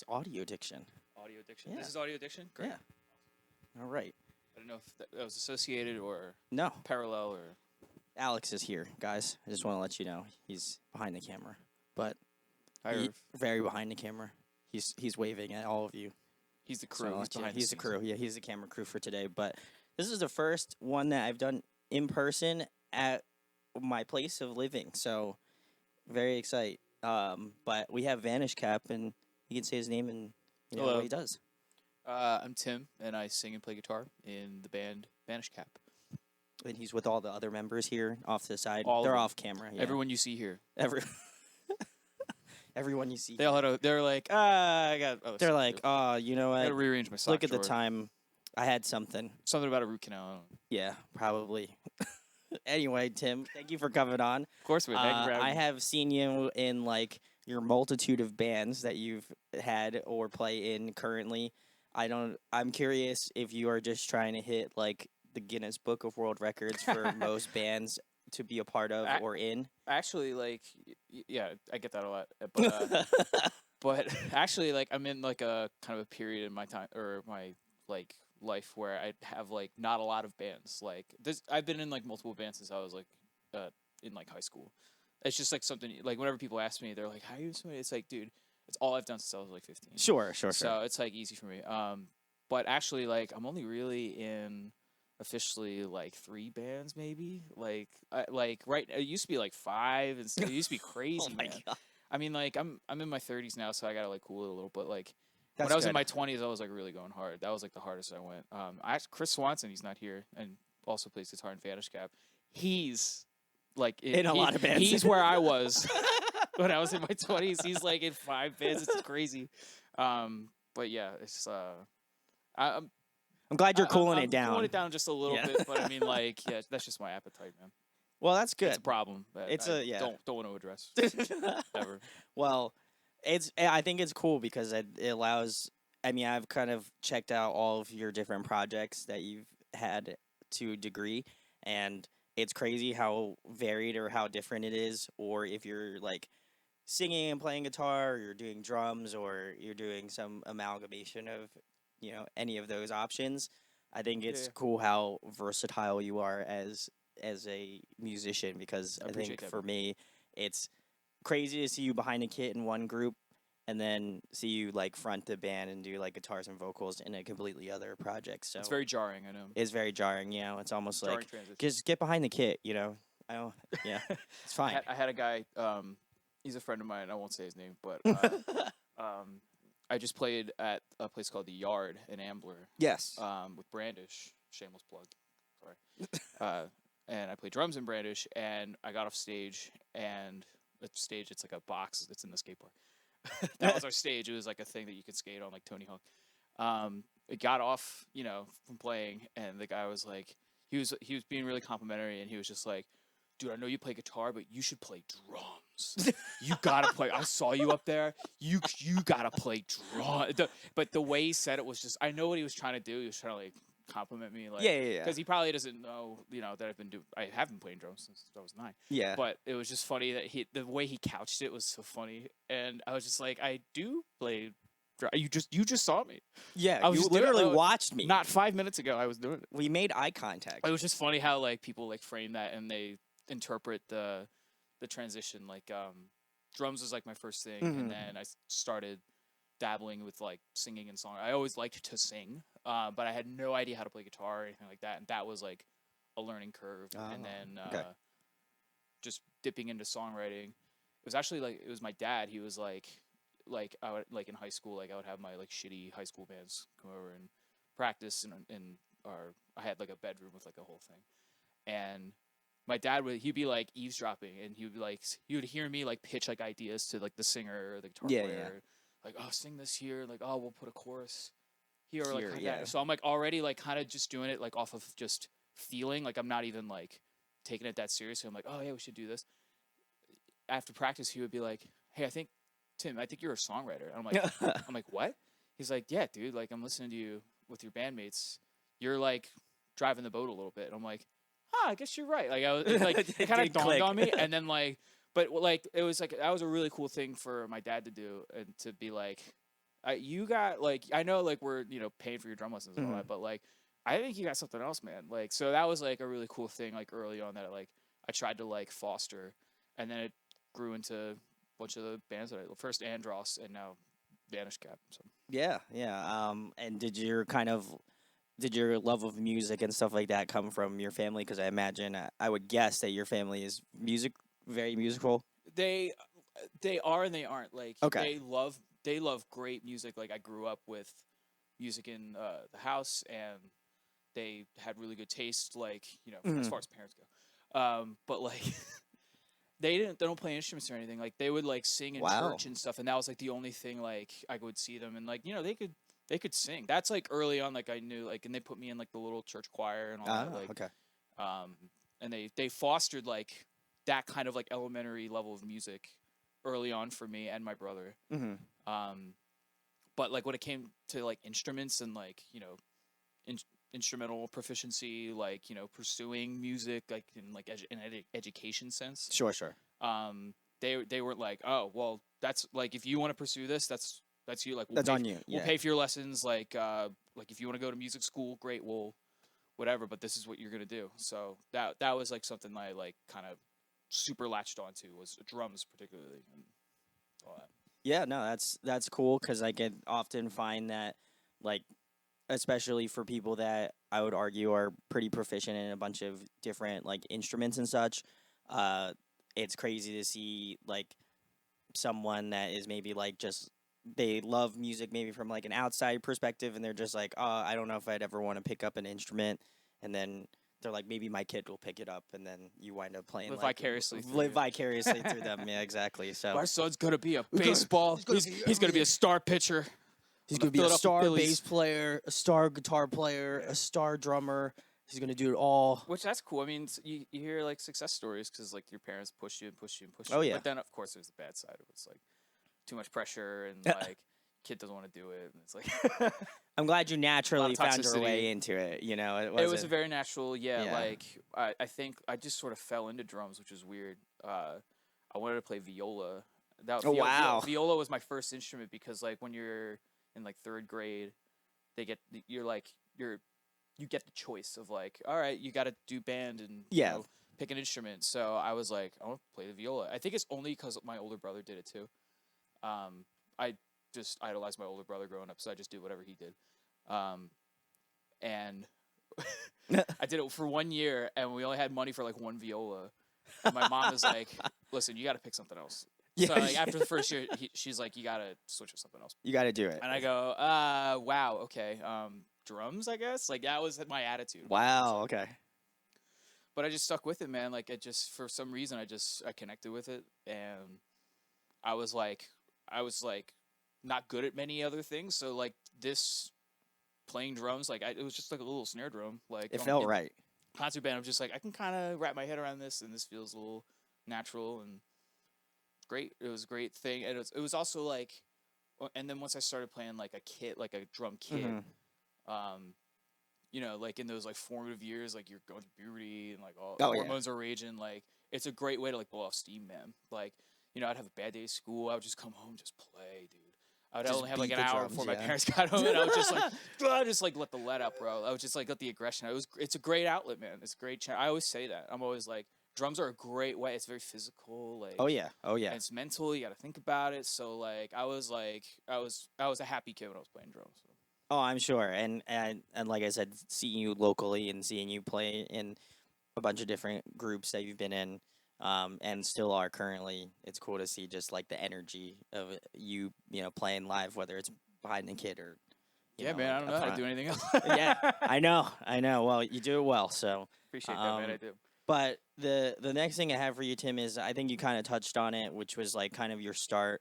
audio addiction. Audio addiction. Yeah. This is audio addiction. Great. Yeah. All right. I don't know if that was associated or No, parallel or. Alex is here, guys. I just want to let you know he's behind the camera, but very behind the camera. He's waving at all of you. He's the crew. He's the crew. Yeah, he's the camera crew for today. But this is the first one that I've done in person at my place of living. So very excited. But we have Vanish Cap, and he can say his name and what he does. I'm Tim, and I sing and play guitar in the band Vanish Cap. And he's with all the other members here off to the side. All They're off camera. Yeah. Everyone you see here. Everyone you see. They all had they're like, I got. Oh, they're like, oh, you know what? I gotta rearrange my sock Look at the drawer. time. I had something. Something about a root canal. I don't know. Yeah, probably. Anyway, Tim, thank you for coming on. Of course, we. Thank you for having me. I have seen you in like your multitude of bands that you've had or play in currently. I'm curious if you are just trying to hit like the Guinness Book of World Records for most bands to be a part of or in. Actually, like, yeah, I get that a lot. But actually, like, I'm in like a kind of a period in my time or my like life where I have like not a lot of bands. Like this, I've been in like multiple bands since I was like in like high school. It's just like something like whenever people ask me, they're like, "How are you?" It's like, dude, it's all I've done since I was like 15. Sure. So it's like easy for me. But actually, like, I'm only really in officially like 3 bands, maybe. Like right. It used to be like 5, and it used to be crazy. Oh my God. I mean, like, I'm in my 30s now, so I gotta like cool it a little. But like, That's when I was good. in my 20s, I was like really going hard. That was like the hardest I went. Chris Swanson, he's not here, and also plays guitar in Vanish Cap. He's like in a lot of bands. He's where I was when I was in my 20s. He's like in 5 bands. It's crazy. But yeah, it's I'm glad you're cooling I'm it down. Cooling it down just a little bit, but I mean, like, yeah, that's just my appetite, man. Well, that's good. It's a problem. That don't want to address ever. Well, I think it's cool because it allows. I mean, I've kind of checked out all of your different projects that you've had to a degree, and it's crazy how varied or how different it is. Or if you're like singing and playing guitar, or you're doing drums, or you're doing some amalgamation of any of those options. I think it's cool how versatile you are as a musician, because I think for me it's crazy to see you behind a kit in one group and then see you like front the band and do like guitars and vocals in a completely other project. So it's very jarring, I know. It's very jarring, it's almost jarring like transition. Just get behind the kit, I don't, it's fine. I had a guy, he's a friend of mine, I won't say his name, but I just played at a place called The Yard in Ambler. Yes. With Brandish, shameless plug, sorry. And I played drums in Brandish, and I got off stage, and it's like a box that's in the skate park. That was our stage. It was like a thing that you could skate on, like Tony Hawk. It got off, from playing, and the guy was like, he was being really complimentary, and he was just like, dude, I know you play guitar, but you should play drums. You gotta play. I saw you up there. You gotta play drums. But the way he said it was just, I know what he was trying to do. He was trying to like compliment me, like, yeah. Because he probably doesn't know, that I have been playing drums since I was 9. Yeah. But it was just funny that the way he couched it was so funny, and I was just like, I do play. You just saw me. Yeah, you literally watched me. Not 5 minutes ago, I was doing it. We made eye contact. It was just funny how like people like frame that and they interpret the transition. Like drums was like my first thing, and then I started dabbling with like singing and song. I always liked to sing, but I had no idea how to play guitar or anything like that, and that was like a learning curve. And then just dipping into songwriting. It was actually like, it was my dad. He was like I would, like in high school, like I would have my like shitty high school bands come over and practice I had like a bedroom with like a whole thing, and my dad he'd be like eavesdropping, and he would hear me like pitch like ideas to like the singer or the guitar player, like, oh, sing this here, like, oh, we'll put a chorus here, or like that. So I'm like already like kind of just doing it like off of just feeling, like I'm not even like taking it that seriously. I'm like, oh yeah, we should do this. After practice, he would be like, hey, Tim, I think you're a songwriter. And I'm like, what? He's like, yeah, dude, like I'm listening to you with your bandmates. You're like driving the boat a little bit. And I'm like, I guess you're right. Like it kind of dawned on me, and then like, but like it was like that was a really cool thing for my dad to do, and to be like, you got like I know like we're paying for your drum lessons and all Mhm. that, but like I think you got something else, man. Like so that was like a really cool thing like early on that like I tried to like foster, and then it grew into a bunch of the bands that I first Andros and now Vanish Cap. So Yeah, yeah. And did your love of music and stuff like that come from your family? Because I imagine I would guess that your family is very musical. they they are and they aren't. Like Okay. they love great music. Like I grew up with music in the house, and they had really good taste. Like as Mhm. far as parents go, but like they don't play instruments or anything. Like they would like sing in Wow. church and stuff, and that was like the only thing like I would see them and like they could sing. That's like early on. Like I knew like, and they put me in like the little church choir and all that. Ah, Like okay. um, and they fostered like that kind of like elementary level of music early on for me and my brother. Mhm. Um, but like when it came to like instruments and like in, instrumental proficiency, like pursuing music like in like education sense, Sure, sure. they weren't like, oh well, that's like if you want to pursue this, that's you. Like That's on you. we'll Yeah. pay for your lessons. Like if you want to go to music school, great. We'll whatever, but this is what you're gonna do. So that was like something I like kind of super latched onto was drums particularly and all that. Yeah, no, that's cool because I can often find that, like, especially for people that I would argue are pretty proficient in a bunch of different like instruments and such. Uh, it's crazy to see like someone that is maybe like just they love music maybe from like an outside perspective, and they're just like, oh, I don't know if I'd ever want to pick up an instrument, and then they're like, maybe my kid will pick it up, and then you wind up playing Live like vicariously through live you. vicariously through them. Yeah, exactly. So Our son's gonna be a baseball. He's gonna be a star pitcher. he's on the gonna be a Philadelphia star Phillies. bass player, a star guitar player, a star drummer. He's gonna do it all. Which that's cool. I mean, you hear like success stories because like your parents push you and push you and push Oh you. yeah. But then of course there's the bad side of it. It's like too much pressure and like kid doesn't want to do it, and it's like I'm glad you naturally found your toxicity. way into it. You know, it was a very natural. Yeah, Yeah. like I think I just sort of fell into drums, which was weird. I wanted to play viola. Oh, wow. Viola was my first instrument because like when you're in like third grade, you get the choice of like, all right, you got to do band and Yeah. pick an instrument. So I was like, I want to play the viola. I think it's only because my older brother did it too. I just idolized my older brother growing up, so I just did whatever he did. And I did it for 1 year, and we only had money for like one viola. And my mom was like, "Listen, you got to pick something else." Yeah. So like after the first year, she's like, "You got to switch to something else." You got to do it. And I go, wow, okay, drums, I guess." Like that was my attitude. Wow. Okay. But I just stuck with it, man. Like it just for some reason I connected with it, and I was like not good at many other things. So like this playing drums, like it was just like a little snare drum. Like It felt right. concert band, I'm just like I can kind of wrap my head around this, and this feels a little natural and great. It was a great thing, and it was also like, and then once I started playing like a kit, like a drum kit, like in those like formative years, like you're going through puberty and like all hormones are raging. Like it's a great way to like blow off steam, man. Like I'd have a bad day at school, I would just come home and just play, dude. I would only have like an hour before my parents got home, and I would just like let the let out, bro. I would just like let the aggression. It's a great outlet, man. It's a great. I always say that. I'm always like, drums are a great way. It's very physical. Like oh yeah. and it's mental. You got to think about it. So like I was a happy kid when I was playing drums. So. Oh, I'm sure. And like I said, seeing you locally and seeing you play in a bunch of different groups that you've been in, and still are currently, it's cool to see just like the energy of you, playing live, whether it's behind the kid or. Yeah, man, like I don't know how to do anything else. Yeah, I know. Well, you do it well, so appreciate that, man. I do. But the next thing I have for you, Tim, is I think you kind of touched on it, which was like kind of your start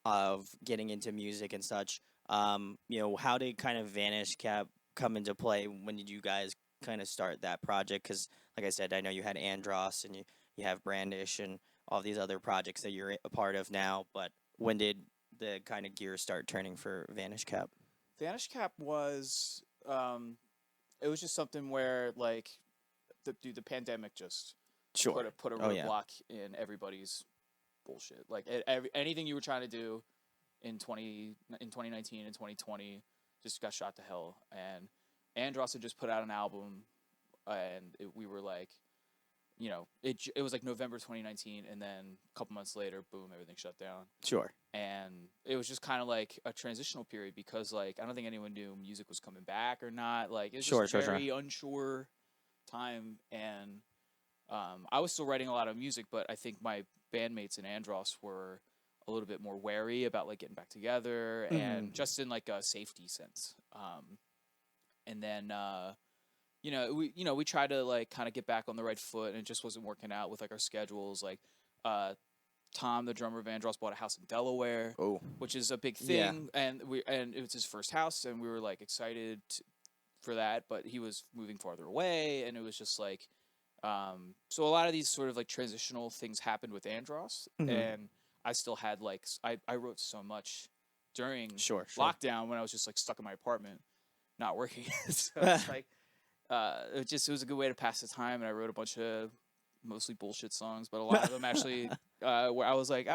of getting into music and such. How did kind of Vanish Cap come into play? When did you guys kind of start that project? Because, like I said, I know you had Andros and you have Brandish and all these other projects that you're a part of now. But when did the kind of gears start turning for Vanish Cap? Vanish Cap was, it was just something where like, the pandemic just put a roadblock in everybody's bullshit. Like anything you were trying to do in 2019 and 2020 just got shot to hell. And Andros had just put out an album, and we were like, it was like November 2019, and then a couple months later, boom, everything shut down. Sure. And it was just kind of like a transitional period because like I don't think anyone knew music was coming back or not. Like it was just a very unsure time, and I was still writing a lot of music, but I think my bandmates in Andros were a little bit more wary about like getting back together and just in like a safety sense. And then we tried to like kind of get back on the right foot, and it just wasn't working out with like our schedules. Like Tom, the drummer of Andros, bought a house in Delaware, which is a big thing, and it was his first house, and we were like excited for that, but he was moving farther away, and it was just like so a lot of these sort of like transitional things happened with Andros, and I still had like I wrote so much during lockdown when I was just like stuck in my apartment, not working. So it's like it was a good way to pass the time, and I wrote a bunch of mostly bullshit songs, but a lot of them actually where I was like,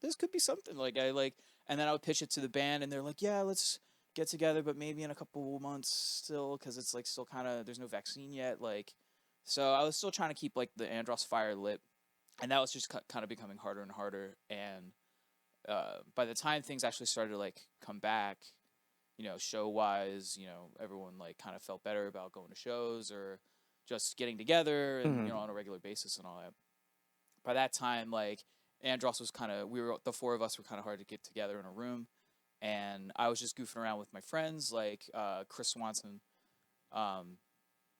this could be something. Like and then I would pitch it to the band, and they're like, yeah, let's get together, but maybe in a couple months still, because it's like still kind of there's no vaccine yet. Like, so I was still trying to keep like the Andros fire lit, and that was just kind of becoming harder and harder. And by the time things actually started to like come back, show wise, everyone like kind of felt better about going to shows or just getting together and on a regular basis and all that. By that time, like Andros was the four of us were kind of hard to get together in a room, and I was just goofing around with my friends like Chris Swanson.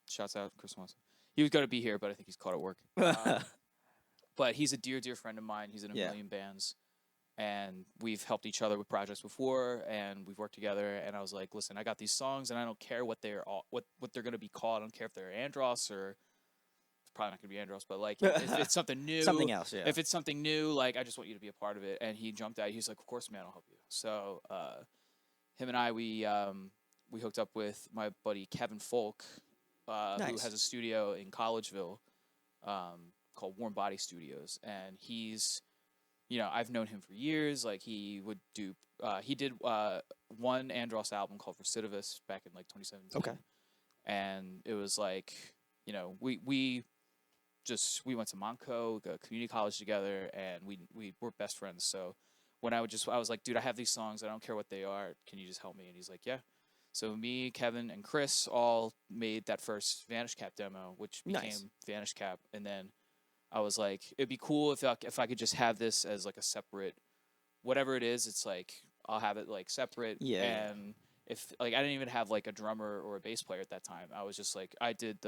Shouts out Chris Swanson. He was going to be here, but I think he's caught at work. But he's a dear friend of mine. He's in a million bands. And we've helped each other with projects before, and we've worked together. And I was like, listen, I got these songs, and I don't care what they're going to be called. I don't care if they're Andros or it's probably not going to be Andros, but like if it's something new, something else. Yeah. If it's something new, like I just want you to be a part of it. And he jumped out. He's like, of course, man, I'll help you. So him and I, we hooked up with my buddy Kevin Folk, who has a studio in Collegeville called Warm Body Studios, and he's. I've known him for years. Like he would do, he did one Andros album called Recidivist back in like 2017. Okay. And it was like, we went to Montco, go community college together, and we were best friends. So when I was like, dude, I have these songs. I don't care what they are. Can you just help me? And he's like, yeah. So me, Kevin, and Chris all made that first Vanish Cap demo, which became Vanish Cap, and then I was like, it'd be cool if I could just have this as like a separate, whatever it is. It's like I'll have it like separate. Yeah. And if like I didn't even have like a drummer or a bass player at that time. I was just like I did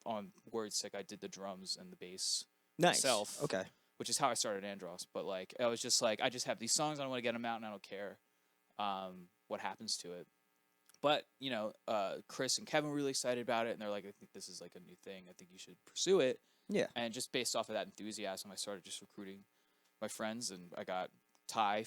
on Wordstick. I did the drums and the bass myself. Okay. Which is how I started Andros. But like I was just like I just have these songs. I want to get them out, and I don't care what happens to it. But Chris and Kevin were really excited about it, and they're like, I think this is like a new thing. I think you should pursue it. Yeah. And just based off of that enthusiasm, I started just recruiting my friends, and I got Ty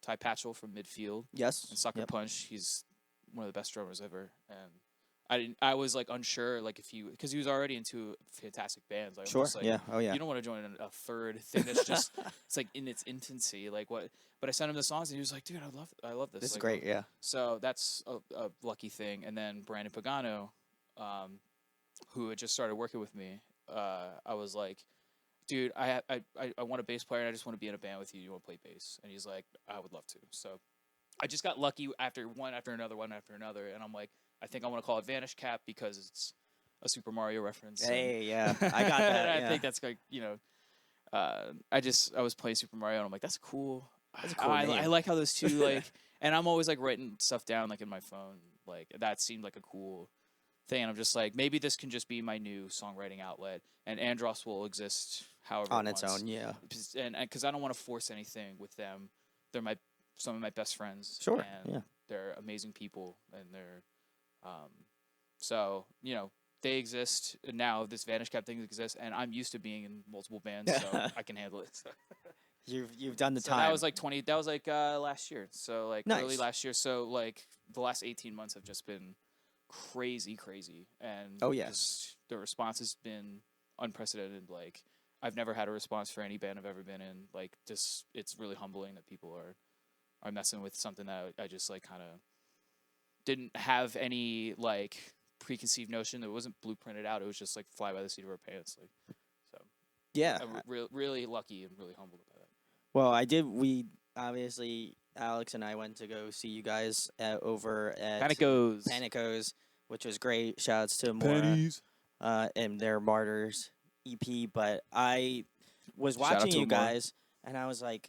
Patchell from Midfield. Yes. And Sucker Punch. He's one of the best drummers ever. And I was like unsure, like because he was already into fantastic bands. Like, sure. Like, yeah. Oh yeah. You don't want to join a third thing that's just it's like in its infancy. Like what? But I sent him the songs, and he was like, dude, I love this. This is like, great. Yeah. So that's a lucky thing. And then Brandon Pagano, who had just started working with me, I was like, dude, I want a bass player, and I just want to be in a band with you. You want to play bass? And he's like, I would love to. So I just got lucky after another, and I'm like, I think I want to call it Vanish Cap because it's a Super Mario reference. Hey, yeah, I got that. I think that's like, I was playing Super Mario, and I'm like, that's cool. I like how those two like, and I'm always like writing stuff down like in my phone. Like that seemed like a cool thing, and I'm just like, maybe this can just be my new songwriting outlet, and Andros will exist however on its own, yeah. And because I don't want to force anything with them. They're some of my best friends. Sure, and yeah. They're amazing people, and they're, so they exist and now. This Vanish Cap thing exists, and I'm used to being in multiple bands, so I can handle it. So. You've done the time. That was like last year. So like nice. early last year. So like the last 18 months have just been crazy, and oh yeah, the response has been unprecedented. Like I've never had a response for any band I've ever been in. Like, just it's really humbling that people are messing with something that I just like kind of didn't have any like preconceived notion. It wasn't blueprinted out. It was just like fly by the seat of our pants. Like, so Yeah. I'm really lucky and really humbled by that. Well, I did. We obviously, Alex and I went to go see you guys over at Panicos, which was great. Shouts to Mora and their Martyrs EP. But I was watching you guys, and I was like,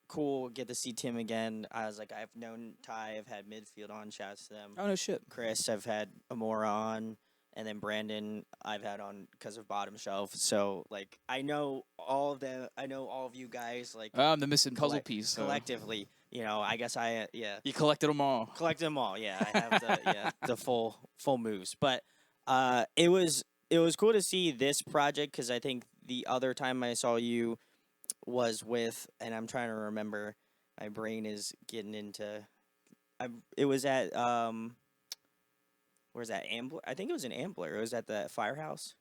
cool, get to see Tim again. I was like, I've known Ty. I've had Midfield on. Shouts to them. Oh no shit. Chris, I've had Amora on. And then Brandon, I've had on because of Bottom Shelf. So, like, I know all of them. I know all of you guys. Like, I'm the missing puzzle piece. Collectively, I guess You collected them all. Collected them all. Yeah, I have the full moves. But it was cool to see this project because I think the other time I saw you was with, and I'm trying to remember. My brain is getting into. It was at Where's that? Ambler? I think it was an Ambler. It was at the Firehouse.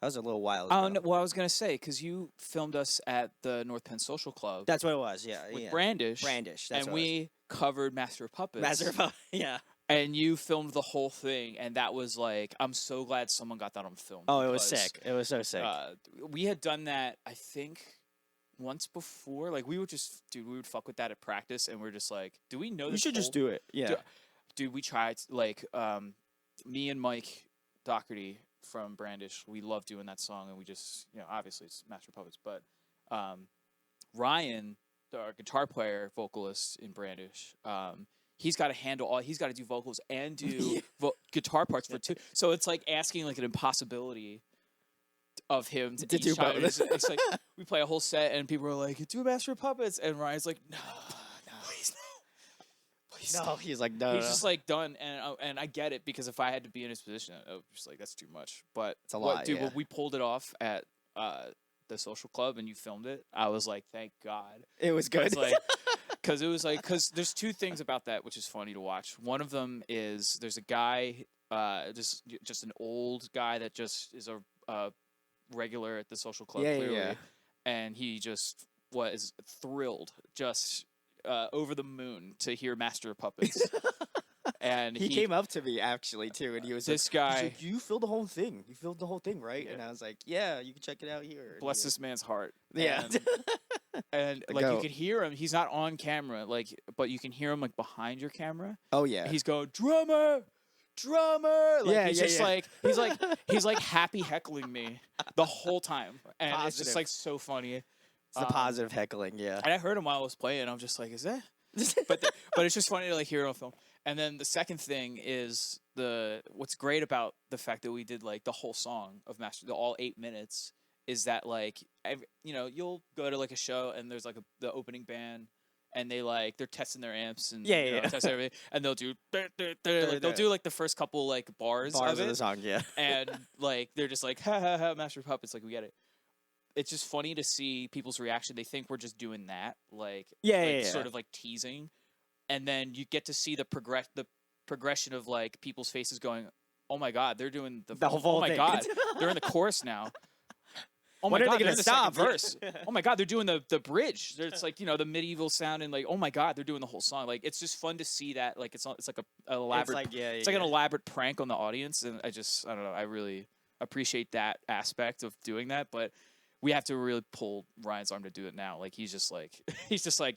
That was a little while ago. Oh, no, well, I was going to say, because you filmed us at the North Penn Social Club. That's what it was, yeah. With Brandish. That's and we covered Master of Puppets. Master of Puppets, yeah. And you filmed the whole thing, and that was like, I'm so glad someone got that on film. Oh, it was sick. It was so sick. We had done that, I think, once before. Like, we would fuck with that at practice, and we're just like, do we know this? We should just do it, yeah. Dude, we tried, like, me and Mike Doherty from Brandish, we love doing that song, and we just, obviously it's Master of Puppets, but Ryan, our guitar player, vocalist in Brandish, he's got to he's got to do vocals and do guitar parts for two. So it's like asking like an impossibility of him to do both. It's like we play a whole set, and people are like, "Do Master of Puppets," and Ryan's like, "No, please no." No, he's like, no. He's just like done, and I get it because if I had to be in his position, I was just like, that's too much. But it's a lot, dude. When we pulled it off at the social club and you filmed it, I was like, thank God. It was good. Because there's two things about that which is funny to watch. One of them is there's a guy, just an old guy that just is a regular at the social club, clearly, and he just was thrilled, just. Over the moon to hear Master of Puppets. And he came up to me actually too, and he was this guy. Like, you filmed the whole thing. You filmed the whole thing, right? Yeah. And I was like, yeah, you can check it out here. Bless this man's heart. Yeah. And like you could hear him. He's not on camera, but you can hear him like behind your camera. Oh yeah. He's going drummer. Like he's like happy heckling me the whole time, and it's just like so funny. It's the positive heckling, yeah. And I heard him while I was playing. I'm just like, is that? but it's just funny to like hear it on film. And then the second thing is what's great about the fact that we did like the whole song of all 8 minutes is that like you'll go to like a show and there's like the opening band and they're testing their amps and test everything and they'll do they'll do like the first couple like bars of the song, yeah. And like they're just like ha ha ha Master of Puppets, like we get it. It's just funny to see people's reaction. They think we're just doing that, sort of like teasing, and then you get to see the progression of like people's faces going, "Oh my God, they're doing the whole thing. Oh my God, they're in the chorus now. Oh my God, they're in the second verse. Oh my God, they're doing the bridge. It's like the medieval sound and like oh my God, they're doing the whole song. Like it's just fun to see that. Like it's like an elaborate. It's like an elaborate prank on the audience, and I don't know. I really appreciate that aspect of doing that, but. We have to really pull Ryan's arm to do it now. Like he's just like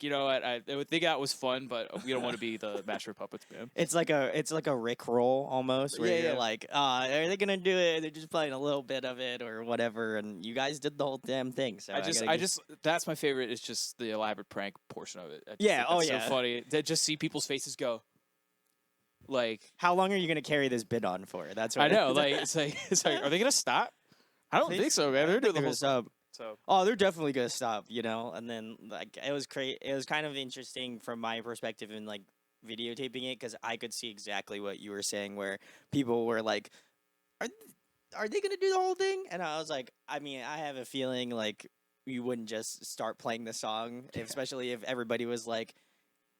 you know what, I would think that was fun, but we don't want to be the Master of Puppets man. It's like a Rick roll almost, where you're like, are they gonna do it? They're just playing a little bit of it or whatever, and you guys did the whole damn thing. So I just that's my favorite. Is just the elaborate prank portion of it. So funny to just see people's faces go. Like, how long are you gonna carry this bit on for? That's what I know. Like it's like are they gonna stop? I don't think so, man. They're doing the whole stuff. So. Oh, they're definitely gonna stop, And then like it was It was kind of interesting from my perspective in like videotaping it because I could see exactly what you were saying, where people were like, "Are they gonna do the whole thing?" And I was like, I mean, I have a feeling like you wouldn't just start playing the song, especially if everybody was like,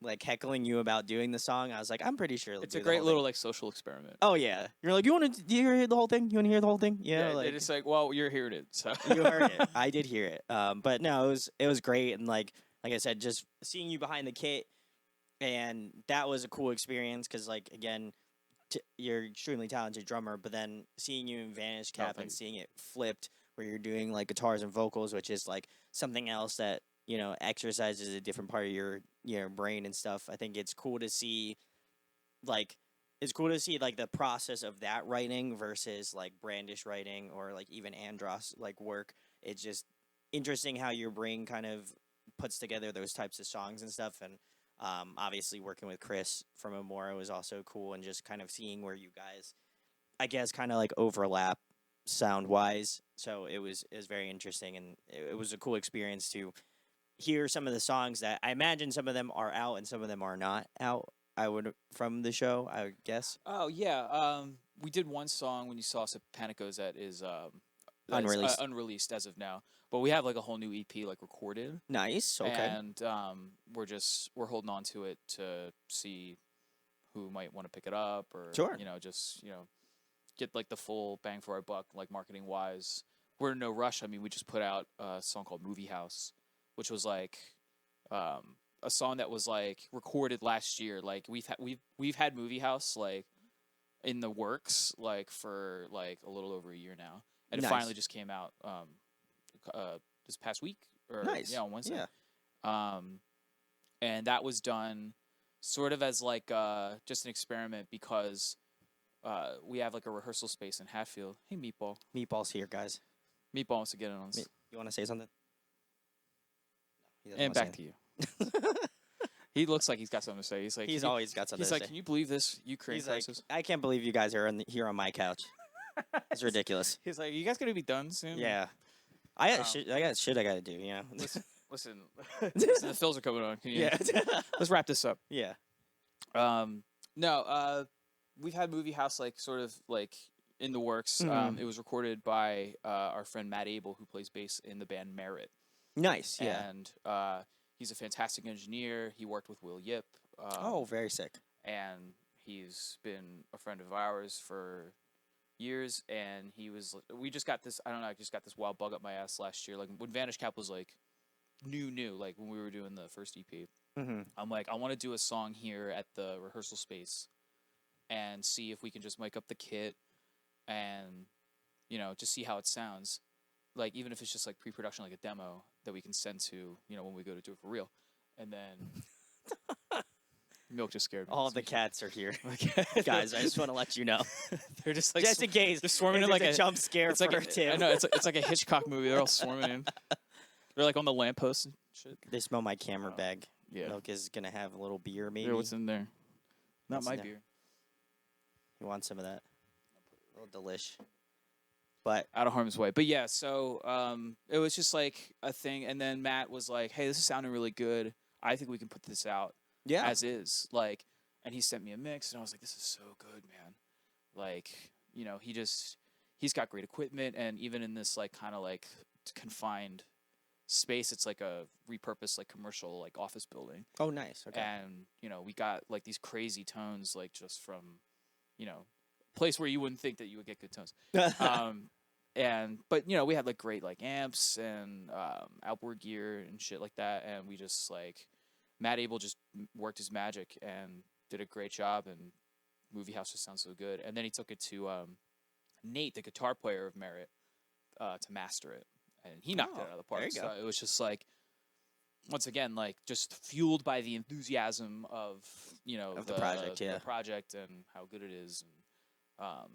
like heckling you about doing the song, I was like, I'm pretty sure It's do a the great whole little thing. like social experiment. Oh yeah, you're like, do you hear the whole thing? You want to hear the whole thing? Yeah, Yeah, like it's like, well, you're hearing it, so you heard it. I did hear it. But no, it was great, and like I said, just seeing you behind the kit, and that was a cool experience because like again, you're an extremely talented drummer, but then seeing you in Vanish Oh, Cap thank and you. seeing it flipped where you're doing like guitars and vocals, which is like something else that exercises a different part of your brain and stuff. I think it's cool to see like like the process of that writing versus like Brandish writing or like even Andros like work. It's just interesting how your brain kind of puts together those types of songs and stuff. And obviously working with Chris from Amora was also cool, and just kind of seeing where you guys, I guess, kind of like overlap sound wise. So it was very interesting, and it was a cool experience to hear some of the songs that I imagine some of them are out and some of them are not out. I would from the show, I would guess. Oh yeah, we did one song when you saw us at Panicos that is Unreleased. unreleased as of now, but we have like a whole new EP like recorded, Nice. Okay. and we're holding on to it to see who might want to pick it up, or Sure. just get like the full bang for our buck, like marketing wise. We're in no rush. I mean, we just put out a song called Movie House, which was like a song that was like recorded last year. Like we've had Movie House like in the works like for like a little over a year now, and it Nice. finally just came out this past week, or Nice. on Wednesday. Yeah. And that was done sort of as like just an experiment because we have like a rehearsal space in Hatfield. Hey, Meatball. Meatball's here, guys. Meatball wants to get in on this. You want to say something? He doesn't And wanna back say to you. He looks like he's got something to say. He's like, He's always got something he's to like, say. can you believe this Ukraine He's like, crisis? I can't believe you guys are here on my couch. It's ridiculous. He's like, you guys gonna be done soon? Yeah. I got shit. I got shit. I got to do. You know. Listen, the fills are coming on. Can you, Yeah. let's wrap this up. Yeah. No, we've had Movie House like sort of like in the works. It was recorded by our friend Matt Abel, who plays bass in the band Merit. Nice. Yeah. And he's a fantastic engineer. He worked with Will Yip. Oh, very sick. And he's been a friend of ours for years. And we just got this. I don't know. I just got this wild bug up my ass last year. Like when Vanish Cap was like new. Like when we were doing the first EP. Mm-hmm. I'm like, I want to do a song here at the rehearsal space and see if we can just mic up the kit and, just see how it sounds. Like, even if it's just like pre-production, like a demo that we can send to, when we go to do it for real. And then Milk just scared me. All the cats are here, guys. I just want to let you know, They're just like, just in case, they're swarming in like like a jump scare it's for like Tim. I know, it's like a Hitchcock movie. They're all swarming in. They're like on the lamppost and shit. They smell my camera bag. Yeah. Milk is gonna have a little beer, maybe. Yeah, what's in there? Not What's my in there? beer. You want some of that? A little delish. But Out of harm's way. But yeah, so it was just like a thing, and then Matt was like, "Hey, this is sounding really good. I think we can put this out yeah, as is." Like, and he sent me a mix, and I was like, "This is so good, man." Like, he's got great equipment, and even in this like kind of like confined space, it's like a repurposed like commercial like office building. oh nice. Okay. And we got like these crazy tones like just from place where you wouldn't think that you would get good tones. But we had like great like amps and outboard gear and shit like that, and we just like Matt Abel just worked his magic and did a great job, and Movie House just sounds so good. And then he took it to Nate, the guitar player of Merit, to master it, and he knocked it out of the park. there you go. So it was just like, once again, like just fueled by the enthusiasm of the project, yeah. the project and how good it is. And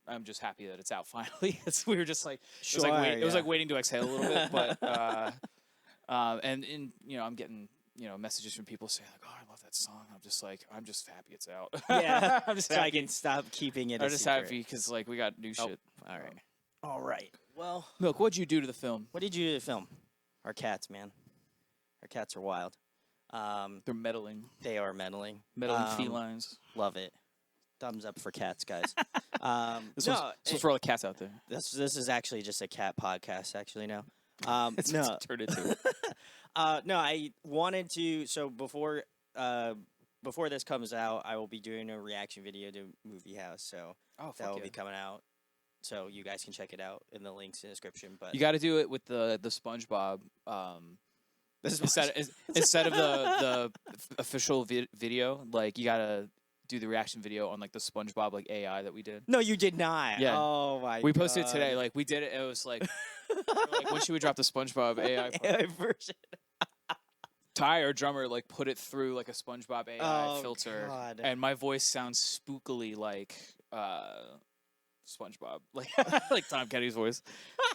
I'm just happy that it's out finally. We were just like, it was like it was like waiting to exhale a little bit, but and I'm getting messages from people saying like, "Oh, I love that song." I'm just happy it's out. Yeah, I'm just so happy. I can stop keeping it. I'm a just secret. happy because like we got new shit. All right. All right. Well, Milk, what'd you do to the film? what did you do to the film? Our cats, man. Our cats are wild. They're meddling They are meddling. felines. Love it. Thumbs up for cats, guys. This was for all the cats out there. This is actually just a cat podcast. Actually, now. It's No, turned into. no. I wanted to. So before before this comes out, I will be doing a reaction video to Movie House, so Oh, that fuck will yeah. be coming out. So you guys can check it out in the links in the description. But You got to do it with the SpongeBob. this is Instead of the official video, like you gotta do the reaction video on like the SpongeBob like AI that we did. no, you did not. Yeah. Oh my. We posted it God. today. Like we did it. It was like, like when should we drop the SpongeBob AI part? AI version. Ty, our drummer, like put it through like a SpongeBob AI Oh, filter, God. and my voice sounds spookily like SpongeBob, like like Tom Kenny's voice.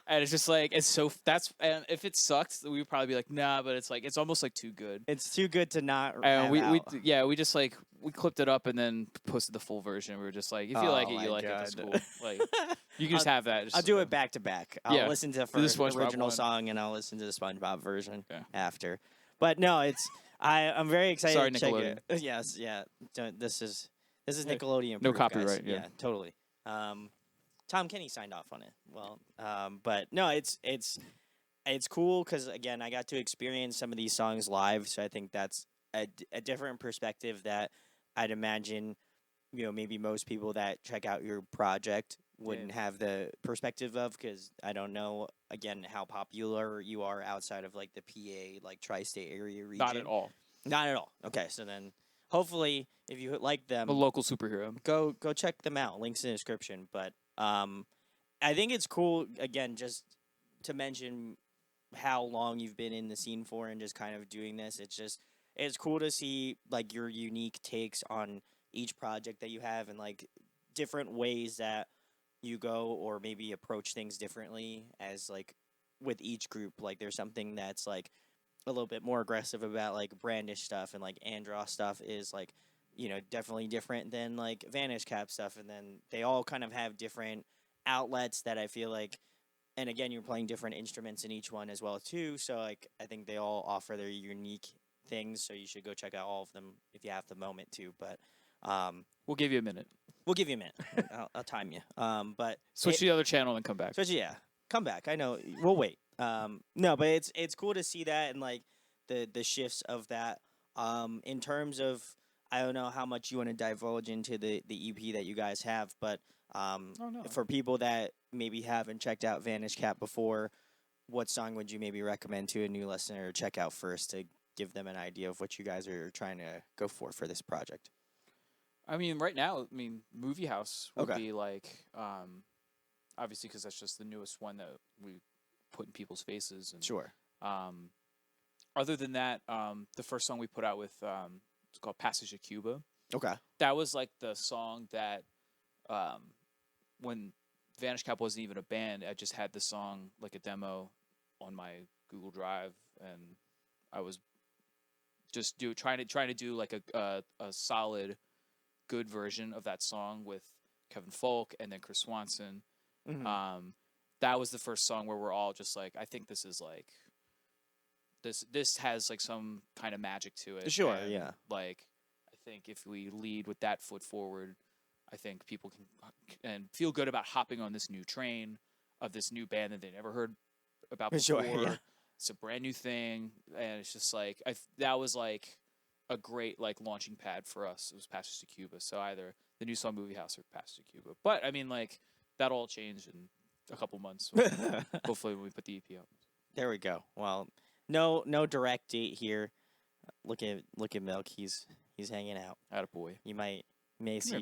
And it's just like and if it sucks, we'd probably be like, nah, but it's like it's almost like too good. It's too good to not. And have we out. we just like we clipped it up and then posted the full version. We were just like, if you like Oh it, you my like it. That's God. cool. Like you can just have that. Just, I'll do it back to back. I'll yeah, listen to the do the first SpongeBob original one. song and I'll listen to the SpongeBob version Yeah. after. But no, it's I'm very excited Sorry, to check Nickelodeon. it. Yes, yeah. This is Yeah. Nickelodeon. No proof, copyright, guys. yeah. Totally. Tom Kenny signed off on it. Well, but no, it's cool because again, I got to experience some of these songs live, so I think that's a different perspective that I'd imagine, maybe most people that check out your project wouldn't have the perspective of, because I don't know again how popular you are outside of like the PA like tri-state area region. Not at all. Not at all. Okay, so then hopefully if you like them, A local superhero. go check them out. Links in the description. But I think it's cool again just to mention how long you've been in the scene for and just kind of doing this. It's cool to see like your unique takes on each project that you have and like different ways that you go or maybe approach things differently as like with each group. Like there's something that's like a little bit more aggressive about like Brandish stuff, and like Andros stuff is like definitely different than like Vanish Cap stuff, and then they all kind of have different outlets that I feel like, and again you're playing different instruments in each one as well too, so like I think they all offer their unique things, so you should go check out all of them if you have the moment to. But We'll give you a minute. we'll give you a minute. I'll time you. But Switch to the other channel and come back. so yeah, come back. I know we'll wait. No, but it's cool to see that and like the shifts of that. In terms of, I don't know how much you want to divulge into the EP that you guys have, but Oh, no. for people that maybe haven't checked out Vanish Cap before, what song would you maybe recommend to a new listener to check out first to give them an idea of what you guys are trying to go for this project? I mean, right now, Movie House would Okay. be like, obviously, because that's just the newest one that we put in people's faces. And Sure. other than that, the first song we put out with it's called Passage to Cuba. Okay. That was like the song that when Vanish Cap wasn't even a band, I just had the song like a demo on my Google Drive, and I was just trying to do like a solid, good version of that song with Kevin Folk and then Chris Swanson. Mhm. That was the first song where we're all just like, I think this is like this has like some kind of magic to it. Sure, and, yeah. Like, I think if we lead with that foot forward, I think people can and feel good about hopping on this new train of this new band that they never heard about before. Sure, yeah. It's a brand new thing, and it's just like that was like a great like launching pad for us. It was Passage to Cuba, so either the new song Movie House or Passage to Cuba. But I mean, like that'll all change in a couple months. Hopefully, when we put the EP out. There we go. Well, no direct date here. Look at Milk. He's hanging out. Attaboy. You may here, see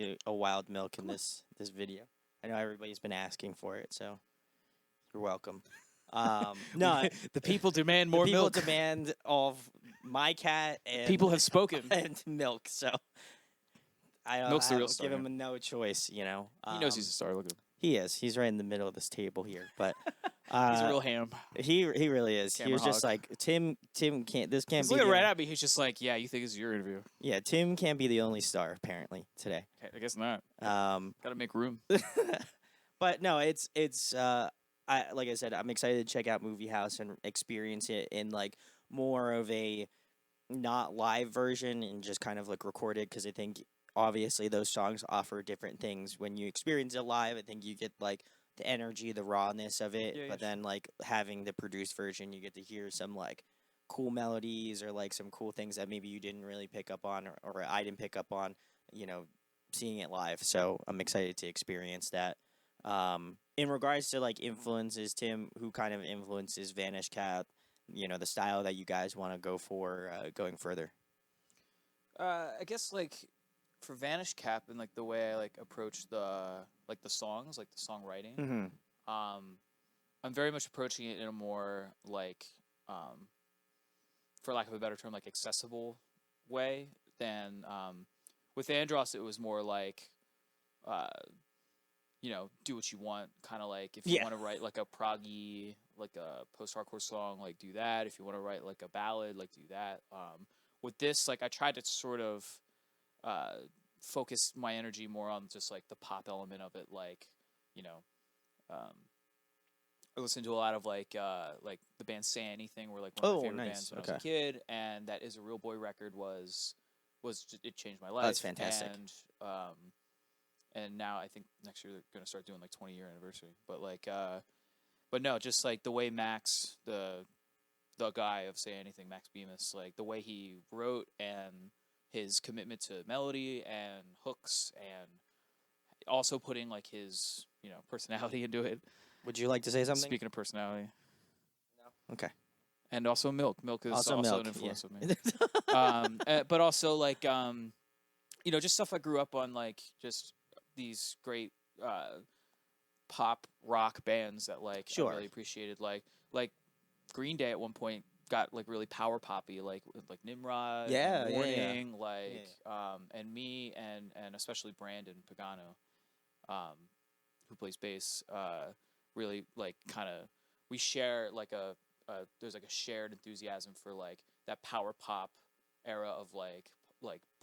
Milk. a wild Milk in this video. I know everybody's been asking for it, so you're welcome. No, The people demand more people milk. demand of my cat and People have spoken. and Milk. So I don't Milk's the real give star him here. no choice. He knows he's a star. Look at him. He is. He's right in the middle of this table here, but. He's a real ham. He really is. He Camera was just hog. like Tim can't. This can't He's be. looking the right only- at me. He's just like, yeah, you think it's your interview? Yeah, Tim can't be the only star apparently today. I guess not. Um, Got to make room. but no, it's I like I said, I'm excited to check out Movie House and experience it in like more of a not live version and just kind of like recorded, because I think obviously those songs offer different things when you experience it live. I think you get like the energy, the rawness of it, Yeah, but sure. then like having the produced version, you get to hear some like cool melodies or like some cool things that maybe you didn't really pick up on, or I didn't pick up on, you know, seeing it live. So I'm excited to experience that. In regards to like influences, Tim, who kind of influences Vanish Cap, you know, the style that you guys want to go for going further? I guess like for Vanish Cap and like the way I like approach the songs, like the songwriting. Mm-hmm. Um, I'm very much approaching it in a more like, um, for lack of a better term, like accessible way than with Andros. It was more like, uh, do what you want. Kind of like if you Yeah. want to write like a proggy, like a post-hardcore song, like do that. If you want to write like a ballad, like do that. With this, like I tried to sort of uh, focus my energy more on just like the pop element of it, like you know. Um, I listened to a lot of like the band Say Anything were like one of my Oh, favorite nice. bands when I was a Okay. kid, and that Is a Real Boy record it changed my Oh, that's life, fantastic. and now I think next year they're gonna start doing like 20-year anniversary, but no, just like the way Max the guy of Say Anything, Max Bemis, like the way he wrote and his commitment to melody and hooks and also putting like his personality into it. Would you like to say something? Speaking of personality, No. Okay. and also Milk is Also, also an milk. Yeah. influence of me. But also like just stuff I grew up on, like just these great pop rock bands that like I Sure. really appreciated, like Green Day at one point got like really power poppy, like with like Nimrod Yeah. and Yeah. Yeah. Warning, Yeah. like and me and especially Brandon Pagano, um, who plays bass, really like kind of we share like there's like a shared enthusiasm for like that power pop era of like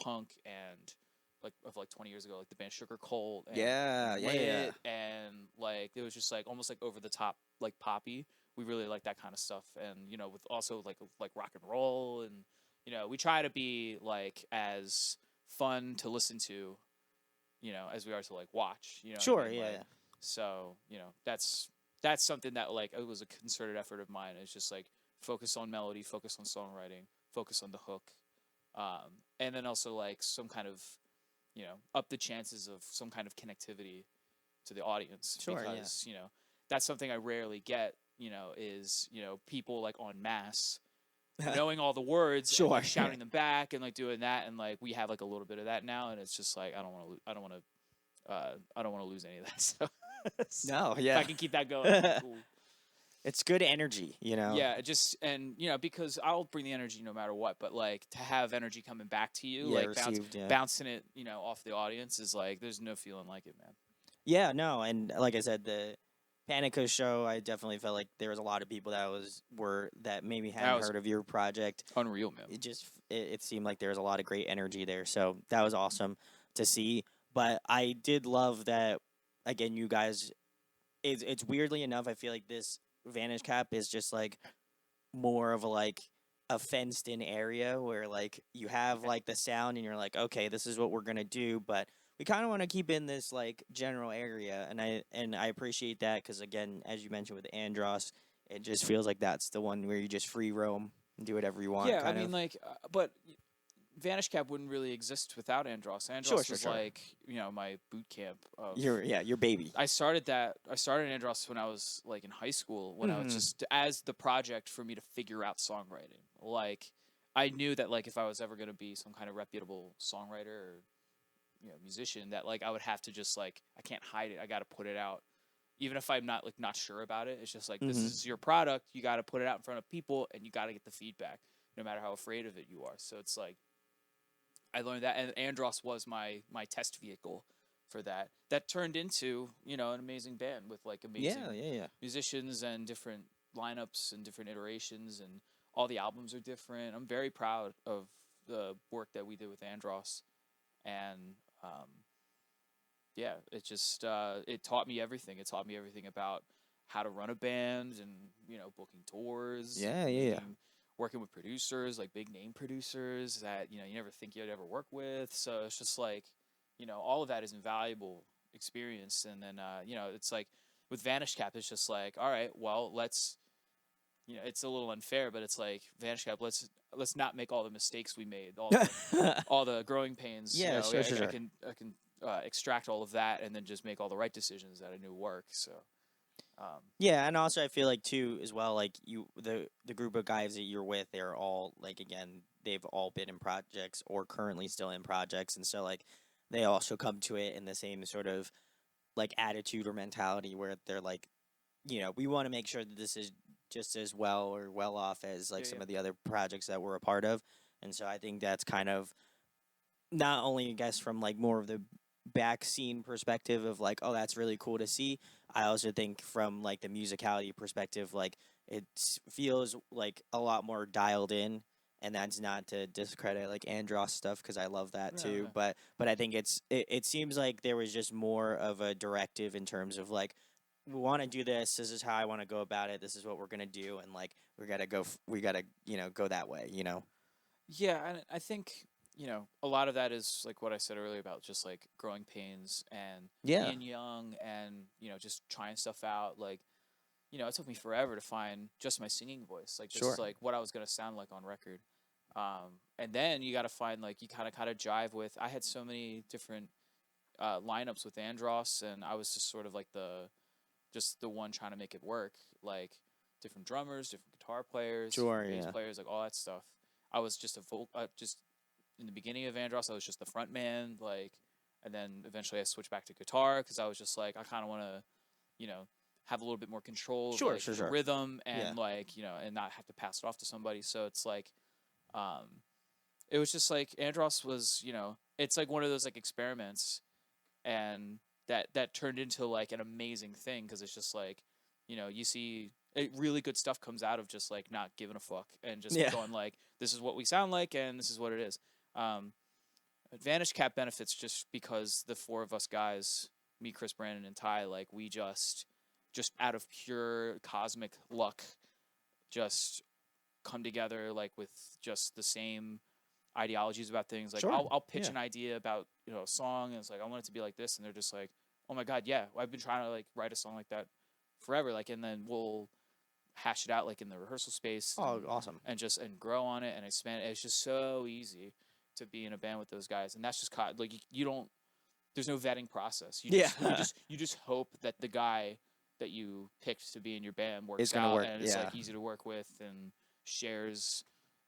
punk and like of like 20 years ago, like the band Sugar Cult Yeah. and Yeah. Yeah. Lit, and like it was just like almost like over the top like poppy. We really like that kind of stuff, and with also like rock and roll, and we try to be like as fun to listen to, as we are to like watch. You know what I Sure. mean? Yeah. Like Yeah. so, that's something that like it was a concerted effort of mine. It's just like focus on melody, focus on songwriting, focus on the hook, and then also like some kind of up the chances of some kind of connectivity to the audience, Sure. Yeah. because that's something I rarely get. Is people like en masse knowing all the words and Sure. like shouting them back and like doing that, and like we have like a little bit of that now, and it's just like I don't want to lose any of that. So No. if I Yeah. can keep that going, that'd be cool. It's good energy, you know. Yeah, just and because I'll bring the energy no matter what, but like to have energy coming back to you, Yeah. like Received. Yeah. bouncing it, off the audience is like there's no feeling like it, man. Yeah. No. And like I said, the Panico show, I definitely felt like there was a lot of people that maybe That hadn't was heard of your project. unreal, man. It seemed like there was a lot of great energy there, so that was awesome to see. But I did love that, again, you guys. It's weirdly enough, I feel like this Vanish Cap is just like more of a fenced in area where like you have like the sound and you're like, okay, this is what we're gonna do, but we kind of want to keep in this like general area, and I appreciate that because again, as you mentioned with Andros, it just feels like that's the one where you just free roam and do whatever you want, Yeah, I kind mean, of. like, but Vanish Cap wouldn't really exist without Andros. Sure, Andros sure, was sure. like, my boot camp of. Your baby. I started Andros when I was like in high school, when I was Mm-hmm. just as the project for me to figure out songwriting. Like, I knew that like if I was ever gonna be some kind of reputable songwriter or musician, that like I would have to just like I can't hide it. I got to put it out, even if I'm not sure about it. It's just like this Mm-hmm. is your product. You got to put it out in front of people, and you got to get the feedback, no matter how afraid of it you are. So it's like I learned that, and Andros was my test vehicle for that. That turned into an amazing band with like Yeah, amazing yeah, yeah. musicians and different lineups and different iterations, and all the albums are different. I'm very proud of the work that we did with Andros, and um, yeah, it just it taught me everything. It taught me everything about how to run a band and booking tours and Yeah, yeah, yeah. working with producers, like big name producers that you never think you'd ever work with. So it's just like all of that is invaluable experience. And then it's like with Vanish Cap, it's just like, all right, well, let's you know, it's a little unfair, but it's like Vanish Cap. Let's not make all the mistakes we made, all the growing pains. You Yeah, know, sure, sure, I sure. can extract all of that and then just make all the right decisions that I knew work. So, Yeah, and also I feel like too as well, like the group of guys that you're with, they're all like again, they've all been in projects or currently still in projects, and so like they also come to it in the same sort of like attitude or mentality where they're like, we want to make sure that this is just as well or well off as like yeah, some yeah, of the other projects that we're a part of. And so I think that's kind of not only I guess from like more of the back scene perspective of like, oh, that's really cool to see. I also think from like the musicality perspective, like it feels like a lot more dialed in. And that's not to discredit like Andros stuff because I love that no, too. no. But I think it seems like there was just more of a directive in terms of like we want to do this. This is how I want to go about it. This is what we're gonna do, and like we gotta go. We gotta go that way. Yeah, and I think, you know, a lot of that is like what I said earlier about just like growing pains and Yeah. being young and, you know, just trying stuff out. Like, you know, it took me forever to find just my singing voice, like Sure. just like what I was gonna sound like on record. And then you got to find like you kind of jive with. I had so many different lineups with Andros, and I was just sort of like the one trying to make it work. Like different drummers, different guitar players, Sure. different bass Yeah. players, like all that stuff. I was just just in the beginning of Andros, I was just the front man, like, and then eventually I switched back to guitar because I was just like, I kind of want to, you know, have a little bit more control of Sure. like Sure. the Sure. rhythm Yeah. and like, you know, and not have to pass it off to somebody. So it's like, um, it was just like Andros was, you know, it's like one of those like experiments, and that turned into like an amazing thing because it's just like, you know, you see really good stuff comes out of just like not giving a fuck and just Yeah. going like, this is what we sound like and this is what it is. Um, Vanish Cap benefits just because the four of us guys, me, Chris, Brandon, and Ty, like we just out of pure cosmic luck, just come together like with just the same ideologies about things. Like Sure. I'll pitch Yeah. an idea about, you know, a song, and it's like I want it to be like this, and they're just like, oh my god, yeah, I've been trying to like write a song like that forever. Like, and then we'll hash it out like in the rehearsal space Oh, awesome. and just and grow on it and expand it. It's just so easy to be in a band with those guys, and that's just like you don't. There's no vetting process. Yeah. You just hope that the guy that you picked to be in your band It's works gonna out work. and is Yeah. like easy to work with and shares,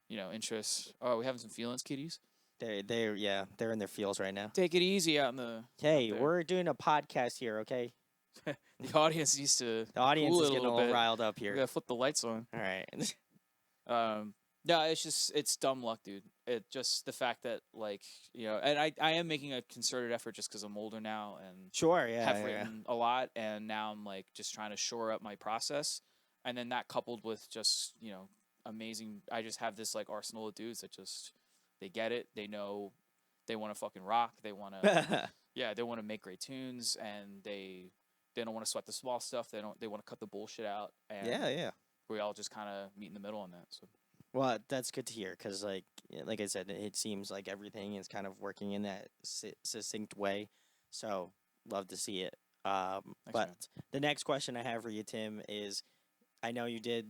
you know, interests. Oh, we having some feelings, kiddies. They're in their feels right now. Take it easy out in the out Hey, there. we're doing a podcast here, okay? The audience needs to The audience cool is it a getting little all bit. riled up We here. gotta flip the lights on. All right. No, it's dumb luck, dude. It just the fact that like, you know, and I am making a concerted effort just because I'm older now and Sure. Yeah. have Yeah. written a lot, and now I'm like just trying to shore up my process, and then that coupled with just, you know, amazing. I just have this like arsenal of dudes that just they get it. They know they want to fucking rock. They want to yeah, they want to make great tunes, and they don't want to sweat the small stuff. They want to cut the bullshit out, and Yeah. Yeah. we all just kind of meet in the middle on that. So Well, that's good to hear because, like I said, it seems like everything is kind of working in that succinct way. So, love to see it. thanks, But man. the next question I have for you, Tim, is I know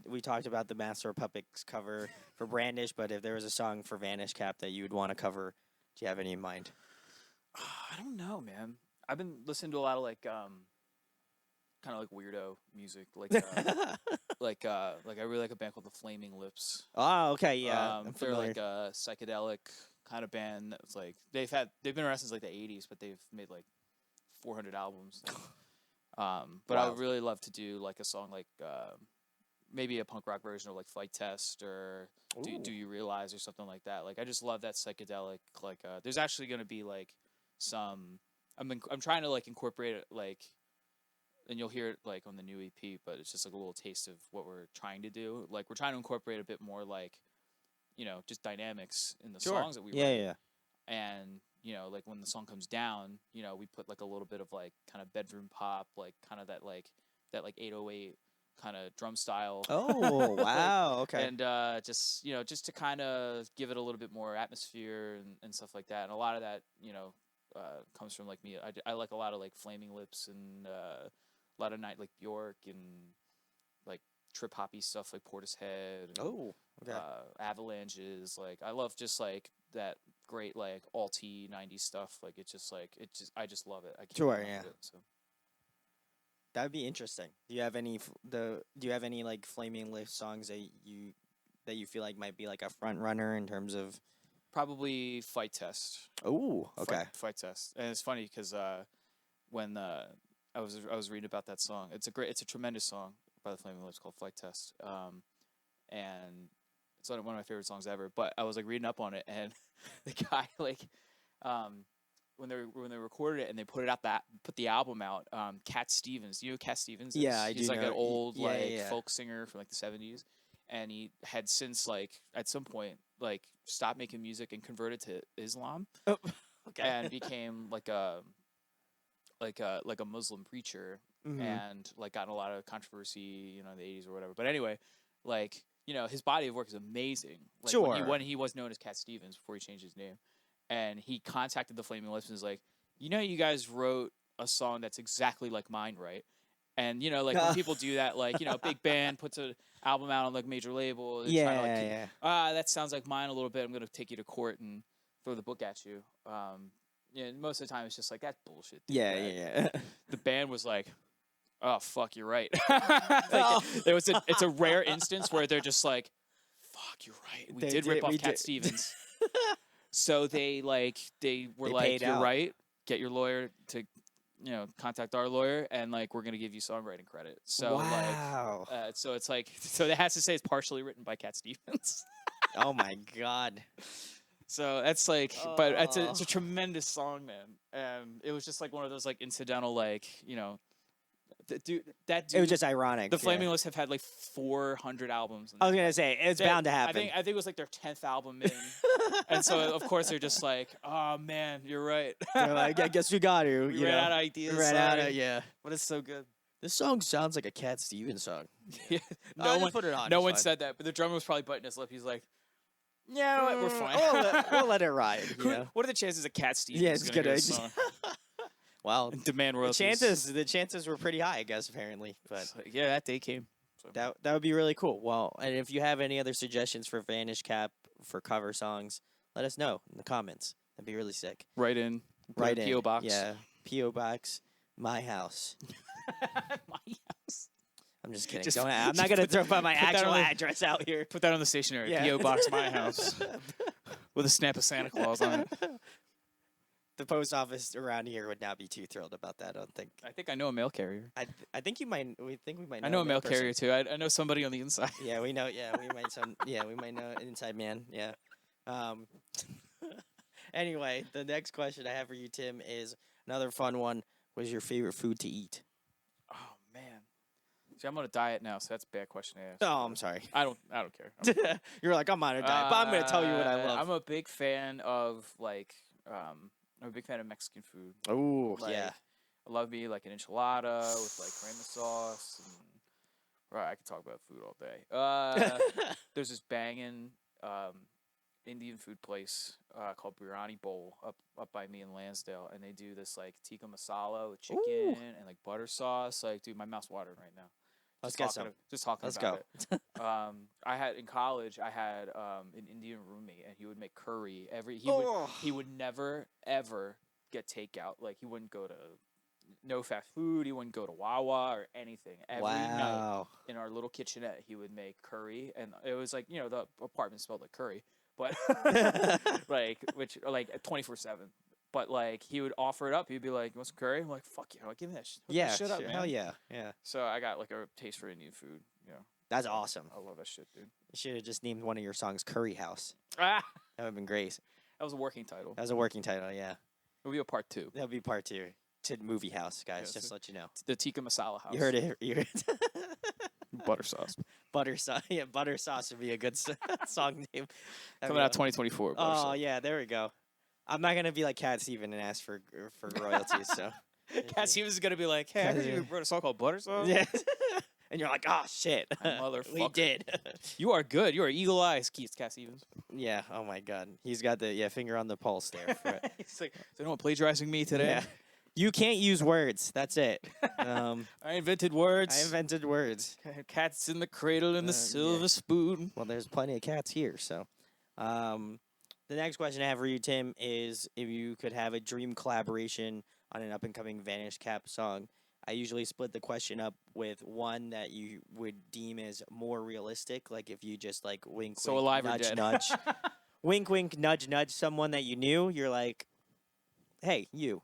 we talked about the Master of Puppets cover for Brandish, but if there was a song for Vanish Cap that you would want to cover, do you have any in mind? I don't know, man. I've been listening to a lot of like kind of like weirdo music, like I really like a band called the Flaming Lips. Oh, okay, yeah, I'm They're familiar. like a psychedelic kind of band that's like they've been around since like the '80s, but they've made like 400 albums. But I would Wild. really love to do like a song like maybe a punk rock version of like Flight Test or Ooh. Do You Realize or something like that. Like I just love that psychedelic. Like there's actually gonna be like some. I'm trying to like incorporate it like, and you'll hear it like on the new EP, but it's just like a little taste of what we're trying to do. Like we're trying to incorporate a bit more like, you know, just dynamics in the Sure. songs that we Yeah, write. yeah. And, you know, like when the song comes down, you know, we put like a little bit of like kind of bedroom pop, like kind of that like 808 kind of drum style. Oh, Like, wow. Okay. and just, you know, just to kind of give it a little bit more atmosphere and stuff like that. And a lot of that, you know, comes from like me. I like a lot of like Flaming Lips and a lot of night like Bjork and like trip hoppy stuff like Portishead. And, Oh, okay. Avalanches. Like I love just like that great like alty '90s stuff. Like it's just like I just love it. I can't Sure, get enough yeah. of it. So That would be interesting. Do you have any do you have any like Flaming Lips songs that you feel like might be like a front runner in terms of? probably Fight Test. Oh, okay. Fight Test. And it's funny because when I was reading about that song, it's a tremendous song by the Flaming Lips called Fight Test. And it's one of my favorite songs ever. But I was like reading up on it, and the guy like when they recorded it and they put the album out, Cat Stevens. You know who Cat Stevens is? Yeah, I do He's like know. an old Yeah, like yeah. folk singer from like the '70s, and he had since like at some point like stopped making music and converted to Islam Oh, okay. and became like a Muslim preacher Mhm. and like got in a lot of controversy, in the '80s or whatever. But anyway, like his body of work is amazing. Like, Sure. when he was known as Cat Stevens before he changed his name, and he contacted the Flaming Lips and was like, you guys wrote a song that's exactly like mine, right? And like when people do that, like big band puts an album out on like major label, they're trying to, like, yeah. that sounds like mine a little bit. I'm gonna take you to court and throw the book at you. Most of the time it's just like that's bullshit. Dude. Yeah. The band was like, "Oh fuck, you're right." Like, it's a rare instance where they're just like, "Fuck, you're right. We did rip off Cat Stevens." So they were They like, paid "You're out. right. Get your lawyer to." Contact our lawyer and like we're gonna give you songwriting credit. So Wow. so it's like it has to say it's partially written by Cat Stevens. Oh my God. So that's like, but it's Oh. a tremendous song, man. It was just like one of those like incidental like that dude. It was just ironic. The Flaming Lips have had like 400 albums. I was gonna say it's bound to happen. I think it was like their 10th album in, and so of course they're just like, oh man, you're right. They're like, I guess we got to. We ran out of ideas. Ran out of, yeah. But it's so good. This song sounds like a Cat Stevens song. Yeah. No one put it on. No one said that, but the drummer was probably biting his lip. He's like, yeah, we're fine. We'll let it ride. What are the chances of Cat Stevens? Yeah, it's gonna. Well, demand royalties. the chances were pretty high, I guess, apparently. But yeah, that day came. So. That would be really cool. Well, and if you have any other suggestions for Vanish Cap for cover songs, let us know in the comments. That'd be really sick. Right in. P.O. Box. Yeah, P.O. Box, my house. My house. I'm just kidding. I'm not gonna throw my actual address out here. Put that on the stationery. Yeah. P.O. Box, my house, with a stamp of Santa Claus on it. The post office around here would not be too thrilled about that. I don't think. I think I know a mail carrier. I think you might. We think we might. Know I know a mail carrier too. I know somebody on the inside. Yeah, we know. Yeah, we might know an inside man. Yeah. Anyway, the next question I have for you, Tim, is another fun one. What is your favorite food to eat? Oh man. See, I'm on a diet now, so that's a bad question to ask. Oh, I'm sorry. I don't care. You're like, I'm on a diet, but I'm going to tell you what I love. I'm a big fan of I'm a big fan of Mexican food. Oh, Like, yeah. I love me like an enchilada with like crema sauce. And, right, I could talk about food all day. There's this banging Indian food place called Biryani Bowl up by me in Lansdale, and they do this like tikka masala with chicken and like butter sauce. Like, dude, my mouth's watering right now. Let's get some. Just talking Let's about go. it. In college I had an Indian roommate, and he would make curry he would never ever get takeout. Like, he wouldn't go to no fast food. He wouldn't go to Wawa or anything. Every night in our little kitchenette, he would make curry, and it was like the apartment smelled like curry, but like 24/7. But like he would offer it up. He'd be like, "You want some curry?" I'm like, "Fuck yeah, like, give me that shit." Yeah, shit up, man. hell yeah. So I got like a taste for Indian food. That's awesome. I love that shit, dude. You should have just named one of your songs Curry House. Ah, That would have been great. that was a working title. That was a working title, yeah. It'll be a part 2. That would be part 2 to Movie House, guys, Yeah, just to let you know. The tikka masala house. You heard it. You heard Butter sauce. Butter sauce. Yeah, butter sauce would be a good song name. Coming out 2024. Oh yeah, there we go. I'm not gonna be like Cat Steven and ask for royalties. So Cat Stevens is gonna be like, "Hey, I heard you wrote a song called Butter Sauce." yeah, and you're like, oh shit, Motherfucker. we did. You are good. You are eagle eyes, Cat Stevens. Yeah. Oh my God, he's got the finger on the pulse there. For it. He's like, "Is anyone plagiarizing me today?" Yeah. You can't use words. That's it. I invented words. I invented words. Cats in the cradle and the silver Yeah. spoon. Well, there's plenty of cats here. So, the next question I have for you, Tim, is if you could have a dream collaboration on an up and coming Vanish Cap song. I usually split the question up with one that you would deem as more realistic, like if you just like wink, So wink, alive or nudge, dead? nudge, wink, wink, nudge, nudge, someone that you knew. You're like, hey, you.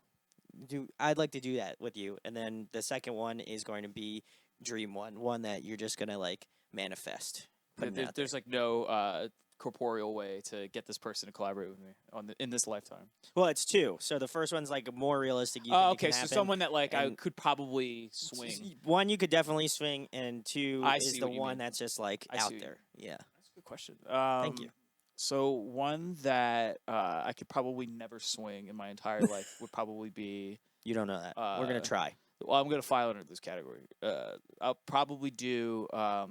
I'd like to do that with you. And then the second one is going to be dream one that you're just gonna like manifest. There's like no corporeal way to get this person to collaborate with me in this lifetime. Well, it's two. So the first one's like more realistic. Oh, okay. So happen. someone that like I and could probably swing. One you could definitely swing, and two I is see the what you one mean. that's just like I out see what you there. Yeah. That's a good question. Thank you. So one that I could probably never swing in my entire life would probably be. You don't know that. We're gonna try. Well, I'm gonna file under this category. I'll probably do. God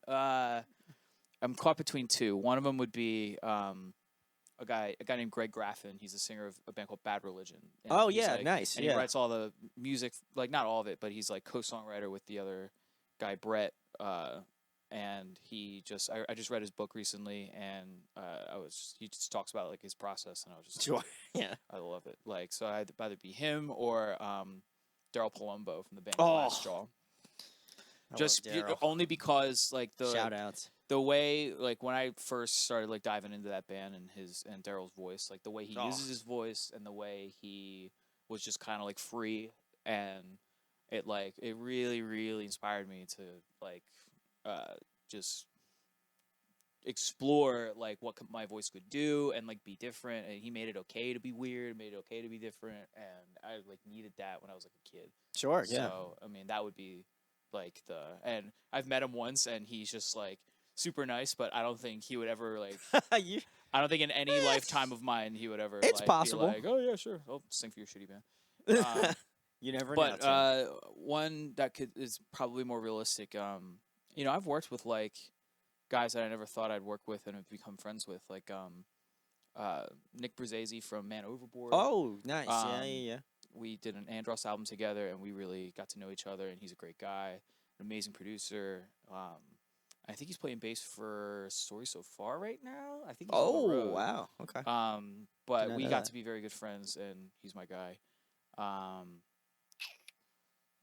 damn it. I'm caught between two. One of them would be a guy named Greg Graffin. He's a singer of a band called Bad Religion. And Oh he's yeah, like, nice. And yeah. he writes all the music, like not all of it, but he's like co-songwriter with the other guy Brett. And he just I just read his book recently, and he just talks about like his process, and I was just Sure. Yeah. I love it. Like so, I'd either be him or Daryl Palumbo from the band Oh. Glassjaw. Just only because like the shout outs. The way like when I first started like diving into that band and Daryl's voice, like the way he uses his voice and the way he was just kind of like free, and it really really inspired me to like just explore like what my voice could do and like be different, and he made it okay to be weird, made it okay to be different, and I like needed that when I was like a kid. Sure. Yeah. So I mean that would be like and I've met him once, and he's just like super nice, but I don't think he would ever like. I don't think in any lifetime of mine he would ever. It's like, possible. Be like, oh yeah, sure, I'll sing for your shitty band. You never know. But one that is probably more realistic. I've worked with like guys that I never thought I'd work with and have become friends with, like Nick Brzezzi from Man Overboard. Oh, nice. Yeah. We did an Andros album together, and we really got to know each other. And he's a great guy, an amazing producer. I think he's playing bass for Story So Far right now. I think. He's on the road. Wow. Okay. But we got to be very good friends, and he's my guy. I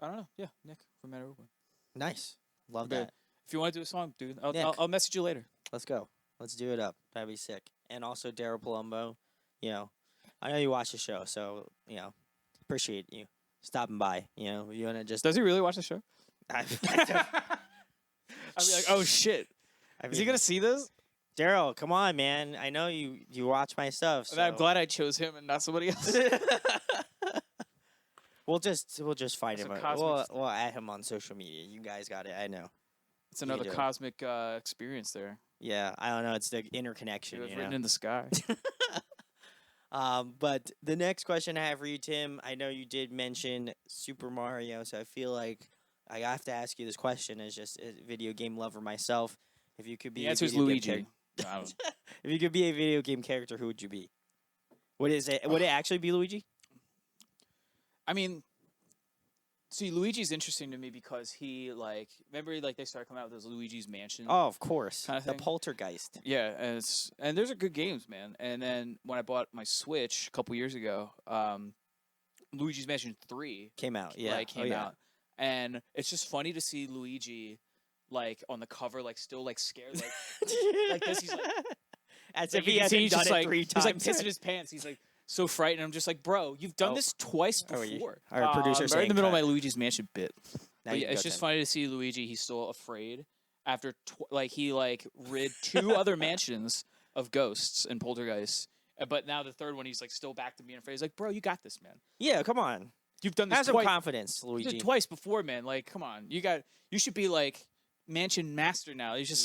don't know. Yeah, Nick from Man Overboard. Nice. Love that. If you want to do a song, dude, I'll message you later. Let's go. Let's do it up. That'd be sick. And also Daryl Palumbo. I know you watch the show, so appreciate you stopping by. You wanna just. Does he really watch the show? I'd be like, oh shit. Is he gonna see this? Daryl, come on, man. I know you watch my stuff. So. I'm glad I chose him and not somebody else. We'll just find him. We'll add him on social media. You guys got it. I know. It's another cosmic experience there. Yeah, I don't know. It's the interconnection. It was written in the sky. But the next question I have for you, Tim, I know you did mention Super Mario, so I feel like I have to ask you this question as just a video game lover myself. If you could be the answer is Luigi. If you could be a video game character, who would you be? Would it actually be Luigi? I mean, see, Luigi's interesting to me because he remember they started coming out with those Luigi's Mansion. Oh, of course, kind of the thing? Poltergeist. Yeah, and those are good games, man. And then when I bought my Switch a couple years ago, Luigi's Mansion 3 came out. Yeah, came out, and it's just funny to see Luigi on the cover, still scared, like this. He's as if he hasn't done it 3 times. He's pissing his pants. He's so frightened. I'm just like, bro, you've done this twice before. Our producer's right in the middle cut. of my Luigi's Mansion bit. But Yeah, it's just funny to see Luigi. He's still afraid after he rid 2 other mansions of ghosts and poltergeists. But now the third one, he's still back to being afraid. He's like, bro, you got this, man. Yeah, come on. You've done this Have twice. some confidence, Luigi. You did it twice before, man. Come on. You should be mansion master now. He's just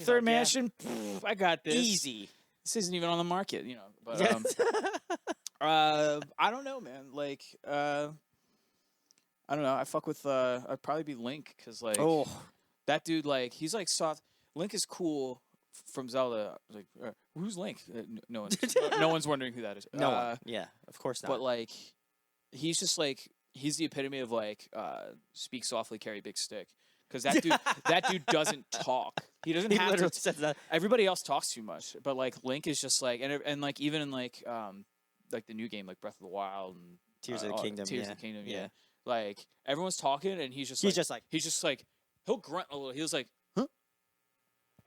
third mansion. Pff, I got this. Easy. This isn't even on the market, But I don't know, man. I don't know. I fuck with. I'd probably be Link because that dude. He's soft. Link is cool from Zelda. Who's Link? No one's no one's wondering who that is. No one. Yeah, of course not. But like, he's just like he's the epitome of like speak softly, carry big stick. Because that dude doesn't talk. He doesn't have to. Says that. Everybody else talks too much, but like Link is just like and like even in like the new game like Breath of the Wild and Tears of the Kingdom. Tears of the Kingdom. Yeah. Like everyone's talking and he's just like he'll grunt a little. He was like, huh?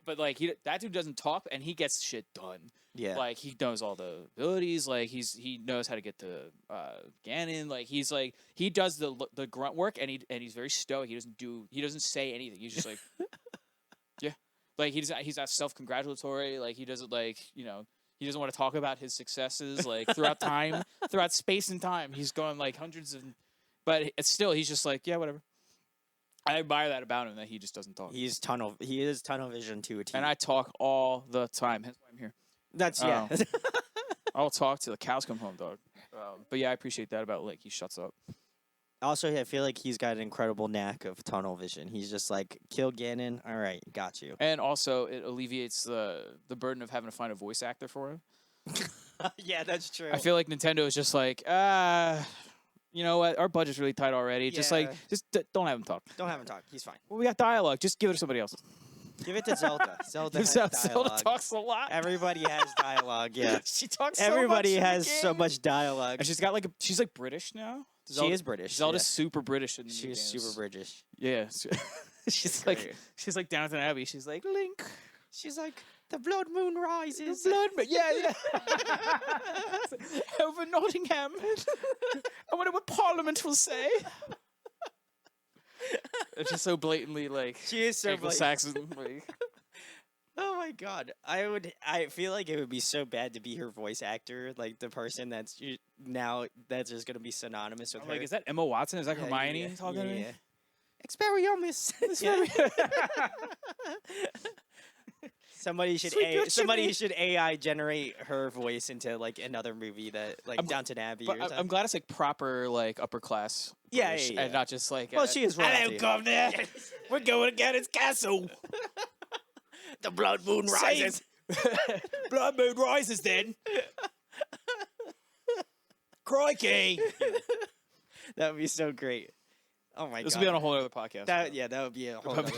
But like that dude doesn't talk and he gets shit done. Yeah. Like he knows all the abilities. Like he knows how to get to Ganon. Like he does the grunt work and he's very stoic. He doesn't say anything. He's just like yeah. Like he's not self-congratulatory. Like he doesn't he doesn't want to talk about his successes like throughout space and time. He's going like hundreds of but it's still he's just like yeah, whatever. I admire that about him that he just doesn't talk. He is tunnel vision to a T. And I talk all the time. Hence why I'm here. That's yeah. I'll talk till the cows come home, dog. But yeah, I appreciate that about Link. He shuts up. Also, I feel like he's got an incredible knack of tunnel vision. He's just like, kill Ganon. All right, got you. And also, it alleviates the burden of having to find a voice actor for him. Yeah, that's true. I feel like Nintendo is just like, you know what? Our budget's really tight already. Yeah. Just don't have him talk. Don't have him talk. He's fine. Well, we got dialogue. Just give it to somebody else. Give it to Zelda. Zelda has dialogue. Zelda talks a lot. Everybody has dialogue. Yeah, She talks. everybody so much has so much dialogue. And she's like British now. She is British. Zelda's super British in the She new is games. super British. Yeah. she's like Downton Abbey. She's like Link. She's like the blood moon rises. Yeah. Over Nottingham. I wonder what Parliament will say. It's just so blatantly like She is so Anglo-Saxon. Like, oh my god, I feel like it would be so bad to be her voice actor, like the person that's just gonna be synonymous with her. like, is that Emma Watson? Is that Hermione talking to me? Yeah. Expelliarmus. Somebody should AI generate her voice into like another movie that like Downton Abbey or something. I'm glad it's like proper like upper class. Yeah, British, yeah. and not just like. Well, she is royalty. Hello, Governor. We're going to Ganon's castle. The blood moon rises. Blood moon rises then. Crikey. That would be so great. Oh my god. This will be on a whole other podcast. That would be a whole other.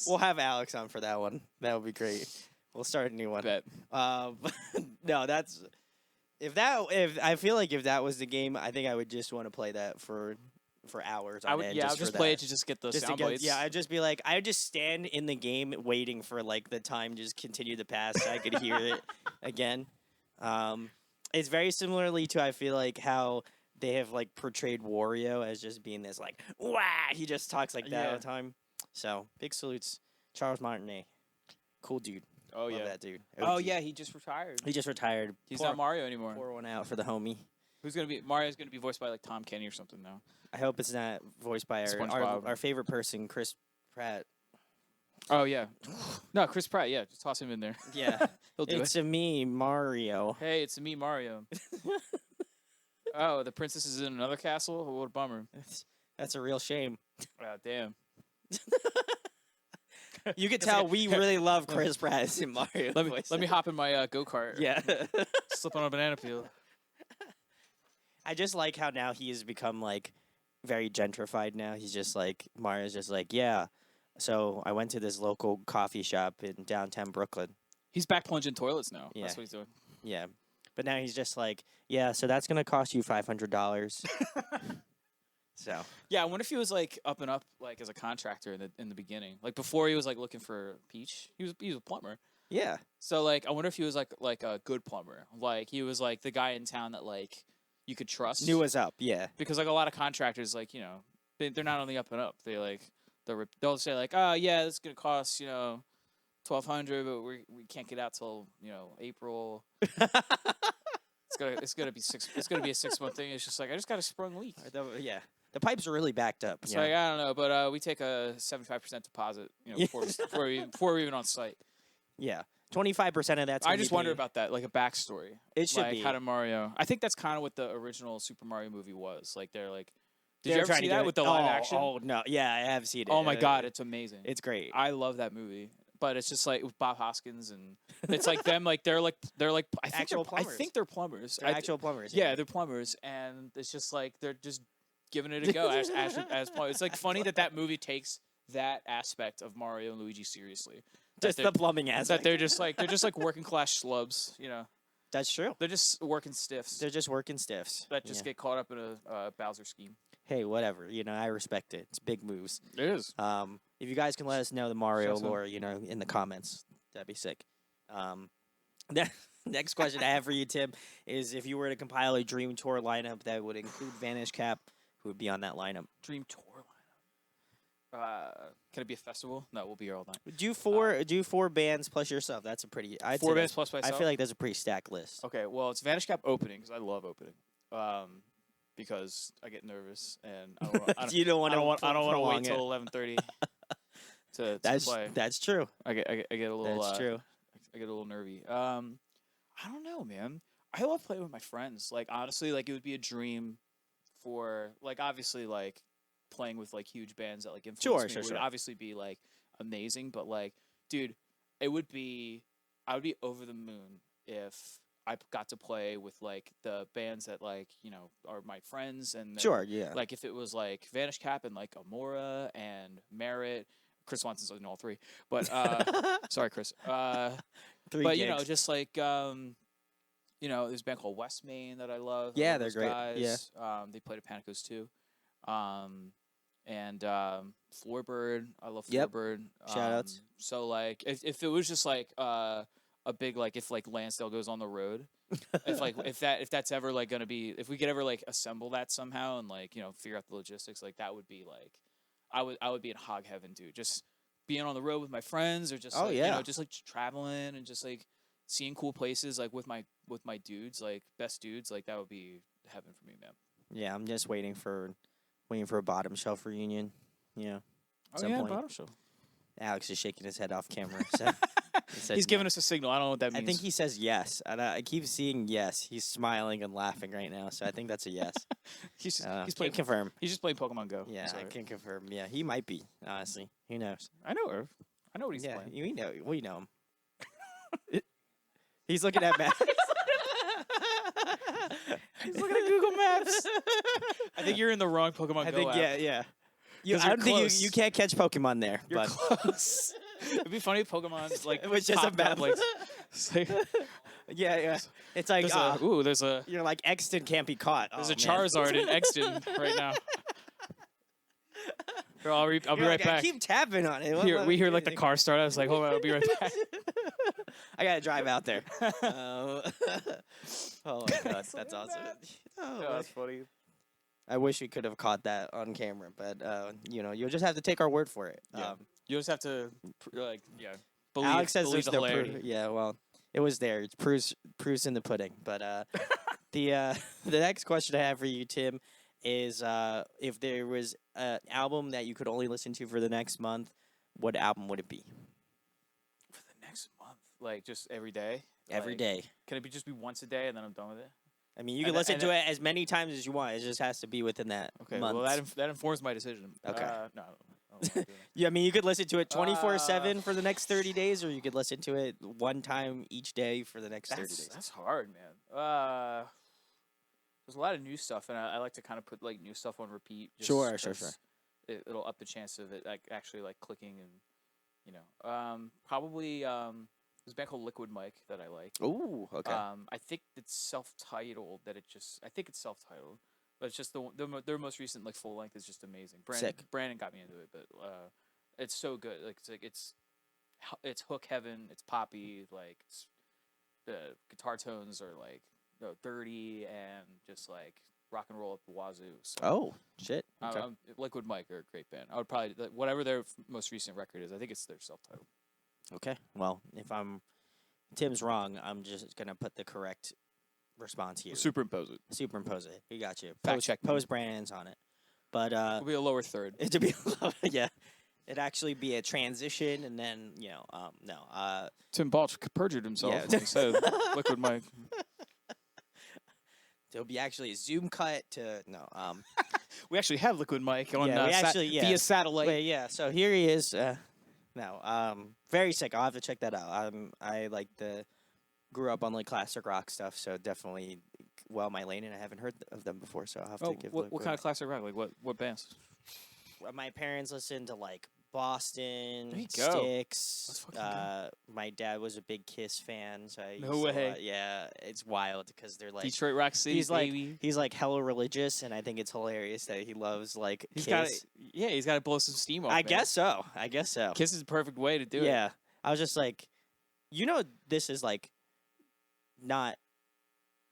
We'll have Alex on for that one. That would be great. We'll start a new one. Bet. No, that's if I feel like if that was the game, I think I would just want to play that for hours. I would just play it to just get those sound bites. Yeah, I'd just be like, I'd just stand in the game waiting for like the time to just continue to pass so I could hear it again. It's very similarly to I feel like how they have like portrayed Wario as just being this like wah, he just talks like that all the time. So big salutes, Charles Martinet, cool dude. Oh Love yeah, that dude. Oh OG. yeah, he just retired. He just retired. He's not Mario anymore. Pour one out for the homie. Mario's gonna be voiced by like Tom Kenny or something now. I hope it's not voiced by our favorite person, Chris Pratt. Oh yeah, no, Chris Pratt. Yeah, just toss him in there. Yeah, He'll do it's it. a me, Mario. Hey, it's me, Mario. Oh, the princess is in another castle. What a bummer. That's a real shame. Oh, damn. You could tell we really love Chris Pratt as in Mario. Let me hop in my go-kart. Yeah. Slip on a banana peel. I just like how now he has become like very gentrified now. He's just like Mario's just like, yeah. So I went to this local coffee shop in downtown Brooklyn. He's back plunging toilets now. Yeah. That's what he's doing. Yeah. But now he's just like, yeah, so that's going to cost you $500. So. Yeah, I wonder if he was like up and up like as a contractor in the beginning. Like before he was like looking for Peach. He was a plumber. Yeah. So like I wonder if he was like a good plumber. Like he was like the guy in town that like you could trust. Knew was up, yeah. Because like a lot of contractors like, you know, they're not on the up and up. They like they'll say like, "Oh, yeah, this is going to cost, you know, $1,200, but we can't get out till, you know, April." It's gonna be a 6-month thing. It's just like I just got a sprung leak. Yeah, the pipes are really backed up. It's like I don't know, but we take a 75% deposit, you know, before we're even on site. Yeah, 25% of that's. I just wonder about that, like a backstory. It should like, be. How did Mario? I think that's kind of what the original Super Mario movie was. Like they're like, did you ever trying see to that with the live action? Oh no, yeah, I have seen it. Oh my god, it's amazing. It's great. I love that movie. but it's just like with Bob Hoskins, and it's like them, like they're like I think Actual I plumbers. think they're plumbers. They're actual plumbers. Yeah, they're plumbers, and it's just like they're just giving it a go as plumbers. It's like funny that movie takes that aspect of Mario and Luigi seriously. Just the plumbing aspect. That they're just like working class schlubs, you know. That's true. They're just working stiffs. They're just working stiffs. That just get caught up in a Bowser scheme. Hey, whatever. You know, I respect it. It's big moves. It is. If you guys can let us know the Mario lore, you know, in the comments, that'd be sick. Next question I have for you, Tim, is if you were to compile a dream tour lineup that would include Vanish Cap, who would be on that lineup? Dream tour lineup. Can it be a festival? No, we'll be here all night. Do four bands plus yourself. That's a pretty. Four bands plus myself. I feel like that's a pretty stacked list. Okay, well, it's Vanish Cap opening because I love opening. Because I get nervous and I don't want to wait till 11:30 to play. That's true. I get a little. That's true. I get a little nervy. I don't know, man. I love playing with my friends. Like honestly, like it would be a dream for like obviously like playing with like huge bands that like influence me would obviously be like amazing. But like, dude, I would be over the moon if I got to play with like the bands that like you know are my friends and then, like if it was like Vanish Cap and like Amora and Merit. Chris Swanson's in all three, but sorry, Chris. But gigs. You know, just like you know, there's a band called West Main that I love. Yeah, they're great. Guys. Yeah, they played at Panicos too. And Floorbird, I love Floorbird. Shout outs. So like, if it was just like a big like if like Lansdale goes on the road, if that's ever like gonna be if we could ever like assemble that somehow and like you know figure out the logistics, like that would be like. I would be in hog heaven, dude. Just being on the road with my friends, or just you know, just like traveling and just like seeing cool places, like with my dudes, like best dudes, like that would be heaven for me, man. Yeah, I'm just waiting for a bottom shelf reunion. You know, at some point. Bottom shelf. Alex is shaking his head off camera. So he's giving us a signal. I don't know what that means. I think he says yes, and I keep seeing yes. He's smiling and laughing right now, so I think that's a yes. he's playing confirm. He's just playing Pokemon Go. Yeah, I can confirm. Yeah, he might be. Honestly, who knows? I know her. I know what he's playing. We know him. He's looking at maps. He's looking at Google Maps. I think you're in the wrong Pokemon Go app. Yeah. I don't think you can't catch Pokemon there. You're but close. It'd be funny if Pokemon's like it was just a map. Like, yeah. It's like there's a you're like Exton can't be caught. There's a Charizard in Exton right now. Here, I'll be right back. I keep tapping on it. We hear like the car start. I was like, hold on, I'll be right back. I gotta drive out there. Oh my god, that's awesome. That's funny. I wish we could have caught that on camera, but you know, you'll just have to take our word for it. Yeah. You just have to believe. Alex says believe there's the no hilarity. proof. Yeah, well, it was there. It's proofs in the pudding. But the next question I have for you, Tim, is if there was an album that you could only listen to for the next month, what album would it be? For the next month, like just every day. Every day. Can it just be once a day and then I'm done with it? I mean, you can listen to it as many times as you want. It just has to be within that month. Well, that informs my decision. Okay. No. I don't yeah, I mean, you could listen to it 24/7 for the next 30 days, or you could listen to it one time each day for the next 30 days. That's hard, man. There's a lot of new stuff, and I like to kind of put like new stuff on repeat. Sure. It'll up the chance of it like actually like clicking and you know. Probably there's a band called Liquid Mike that I like. Ooh, okay. I think it's self-titled. I think it's self-titled, but it's just their most recent like full length is just amazing. Brandon got me into it, but it's so good. Like it's hook heaven. It's poppy. Like the guitar tones are like dirty and just like rock and roll up the wazoo. So, oh shit! Okay. Liquid Mike are a great band. I would probably whatever their most recent record is. I think it's their self-titled. Okay. Well, if Tim's wrong, I'm just gonna put the correct response here. Superimpose it. We got you. Fact check. Post Brandon's on it, but it'll be a lower third. It'd be yeah. It'd actually be a transition, and then no. Tim Balch perjured himself when he said Liquid Mike. There'll be actually a zoom cut to no. We actually have Liquid Mike on via satellite. Wait, yeah. So here he is. No, very sick. I'll have to check that out. I like grew up on like classic rock stuff, so definitely well my lane, and I haven't heard of them before, so I'll have to Oh, give. what kind of classic rock? Like what bands? My parents listened to like Boston, There you go. Let's Styx. fucking go. My dad was a big Kiss fan, so I No used to way. yeah, it's wild because they're like Detroit Rock City, he's like baby. he's like hella religious, and I think it's hilarious that he loves like He's Kiss. he's got to blow some steam off. I man. guess so. I guess so. Kiss is the perfect way to do it. Yeah, I was just like, this is like not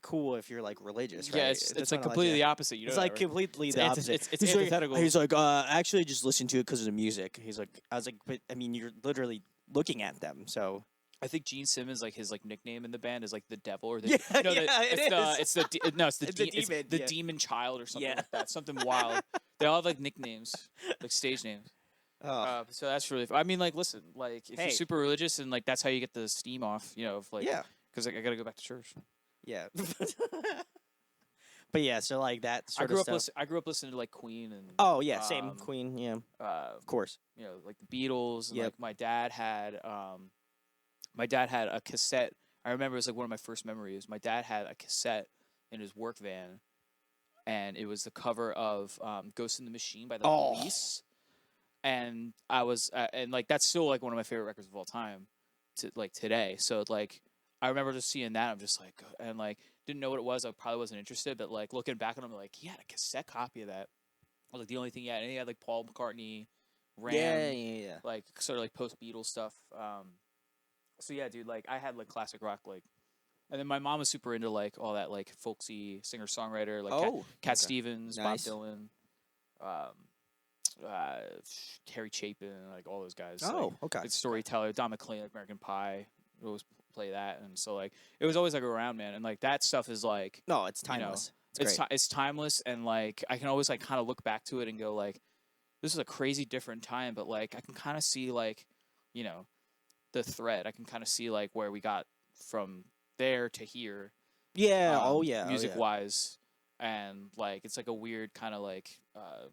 cool if you're like religious, right? Yeah, it's That's like not completely allowed the to- opposite. You know It's that, like right? completely the It's opposite. it's he's antithetical. He's like, actually, just listen to it because of the music. He's like, I was like, but I mean, you're literally looking at them, so I think Gene Simmons, like his like nickname in the band is like the devil or the Yeah, no, yeah, it's it the is. it's the no, it's the, It's the it's demon, the yeah. demon child or something Yeah. like that. Something wild. They all have like nicknames, like stage names. So that's really. I mean, like, listen, like if Hey. you're super religious and like that's how you get the steam off, you know, of like yeah, because like, I gotta go back to church. yeah. But yeah, so like that sort of stuff. I grew up listening to like Queen and Oh yeah, same Queen. Yeah, of course. you know, like the Beatles. And, Yep. like my dad had a cassette. I remember it was like one of my first memories. My dad had a cassette in his work van, and it was the cover of "Ghost in the Machine" by the Police. And I was, and like that's still like one of my favorite records of all time, to like today. So like I remember just seeing that. I'm just like, and like didn't know what it was. I probably wasn't interested, but like looking back on him, like he had a cassette copy of that. Was like the only thing he had. And he had like Paul McCartney, Ram, Yeah. like sort of like post Beatles stuff. So yeah, dude, like I had like classic rock, like, and then my mom was super into like all that like folksy singer songwriter, like Cat okay. Stevens, Nice. Bob Dylan, Harry Chapin, like all those guys. Oh, like, okay. Good storyteller, Don McLean, like American Pie. We always play that, and so like it was always like around, man, and like that stuff is like No, it's you know, timeless. It's great. it's timeless, and like I can always like kind of look back to it and go like, this is a crazy different time, but like I can kind of see like, you know, the thread. I can kind of see like where we got from there to here. Yeah. Music wise, and like it's like a weird kind of like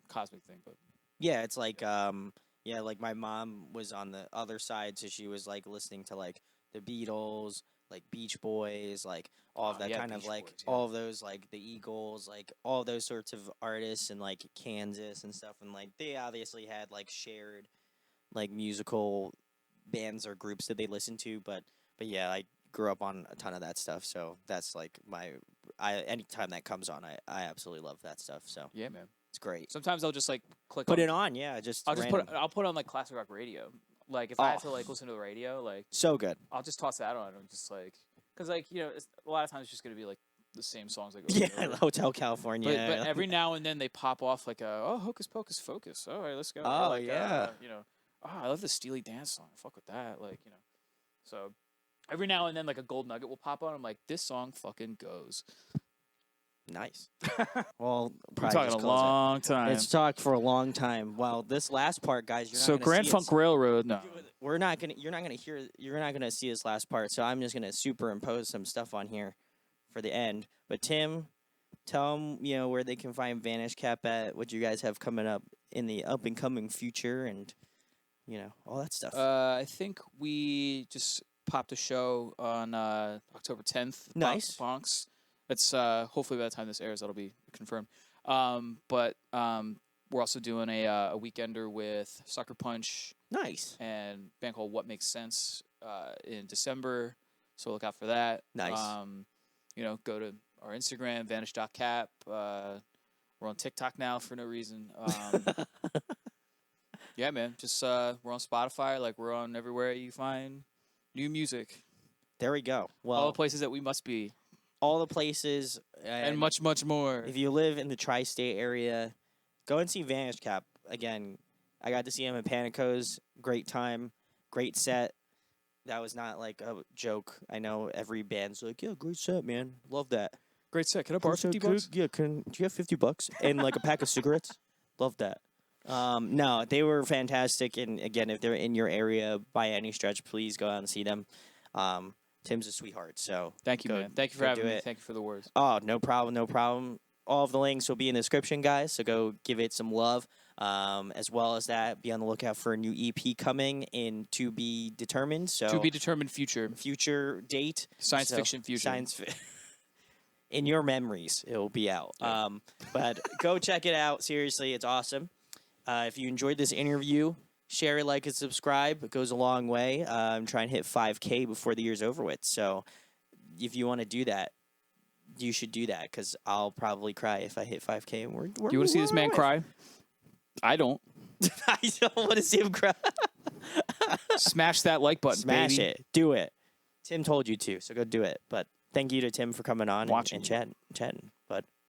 cosmic thing, but Yeah, it's like yeah, like my mom was on the other side, so she was like listening to like the Beatles, like Beach Boys, like all of that yeah, kind of Beach like Boys, yeah. all of those like the Eagles, like all those sorts of artists and like Kansas and stuff, and like they obviously had like shared like musical bands or groups that they listened to, but yeah, I grew up on a ton of that stuff, so that's like anytime that comes on, I absolutely love that stuff, so yeah, man. it's great. Sometimes I'll just like click Put on, it on, yeah, just I'll just random. I'll put on like classic rock radio. Like if I have to like listen to the radio, like So good. I'll just toss that on and just like, cause like you know a lot of times it's just gonna be like the same songs like over Yeah, and over. Hotel California. But every now and then they pop off like Hocus Pocus Focus. All right, let's go. Oh, Or like, yeah. you know, I love the Steely Dan song. Fuck with that. Like you know, so every now and then like a gold nugget will pop on. I'm like, this song fucking goes. Nice. Well, We're probably talking just a close it. long time. It's talked for a long time. Well, this last part, guys, you're not So gonna Grand see Funk us. Railroad. No. You're not gonna see this last part. So I'm just gonna superimpose some stuff on here for the end. But Tim, tell them where they can find Vanish Cap at, what you guys have coming up in the up and coming future, and all that stuff. I think we just popped a show on October 10th. Nice. Bronx. It's hopefully by the time this airs, that'll be confirmed. But we're also doing a weekender with Sucker Punch Nice. and a band called What Makes Sense in December. So look out for that. Nice. Go to our Instagram, vanish.cap. We're on TikTok now for no reason. Yeah, man. Just we're on Spotify. Like we're on everywhere you find new music. There we go. Well, All the places that we must be. all the places And much, much more. If you live in the tri-state area, go and see Vanish Cap. Again, I got to see him at Panico's. Great time. Great set. That was not like a joke. I know every band's like, yeah, great set, man. Love that. Great set. Can I borrow $50? Yeah, do you have $50? And like a pack of cigarettes? Love that. No, they were fantastic. And again, if they're in your area by any stretch, please go out and see them. Tim's a sweetheart, so Thank you, go- man. Thank you for go having do me. it. Thank you for the words. Oh, no problem, no problem. all of the links will be in the description, guys. So go give it some love. As well as that, be on the lookout for a new EP coming in to be determined. So To be determined future date, science fiction future. In your memories, it will be out. Yeah. But go check it out. Seriously, it's awesome. If you enjoyed this interview, share, like, and subscribe. It goes a long way. I'm trying to hit 5K before the year's over with. So if you want to do that, you should do that because I'll probably cry if I hit 5K. And Do you want to see this man cry? I don't. I don't want to see him cry. Smash that like button, Smash baby. it. Do it. Tim told you to, so go do it. But thank you to Tim for coming on and chatting. But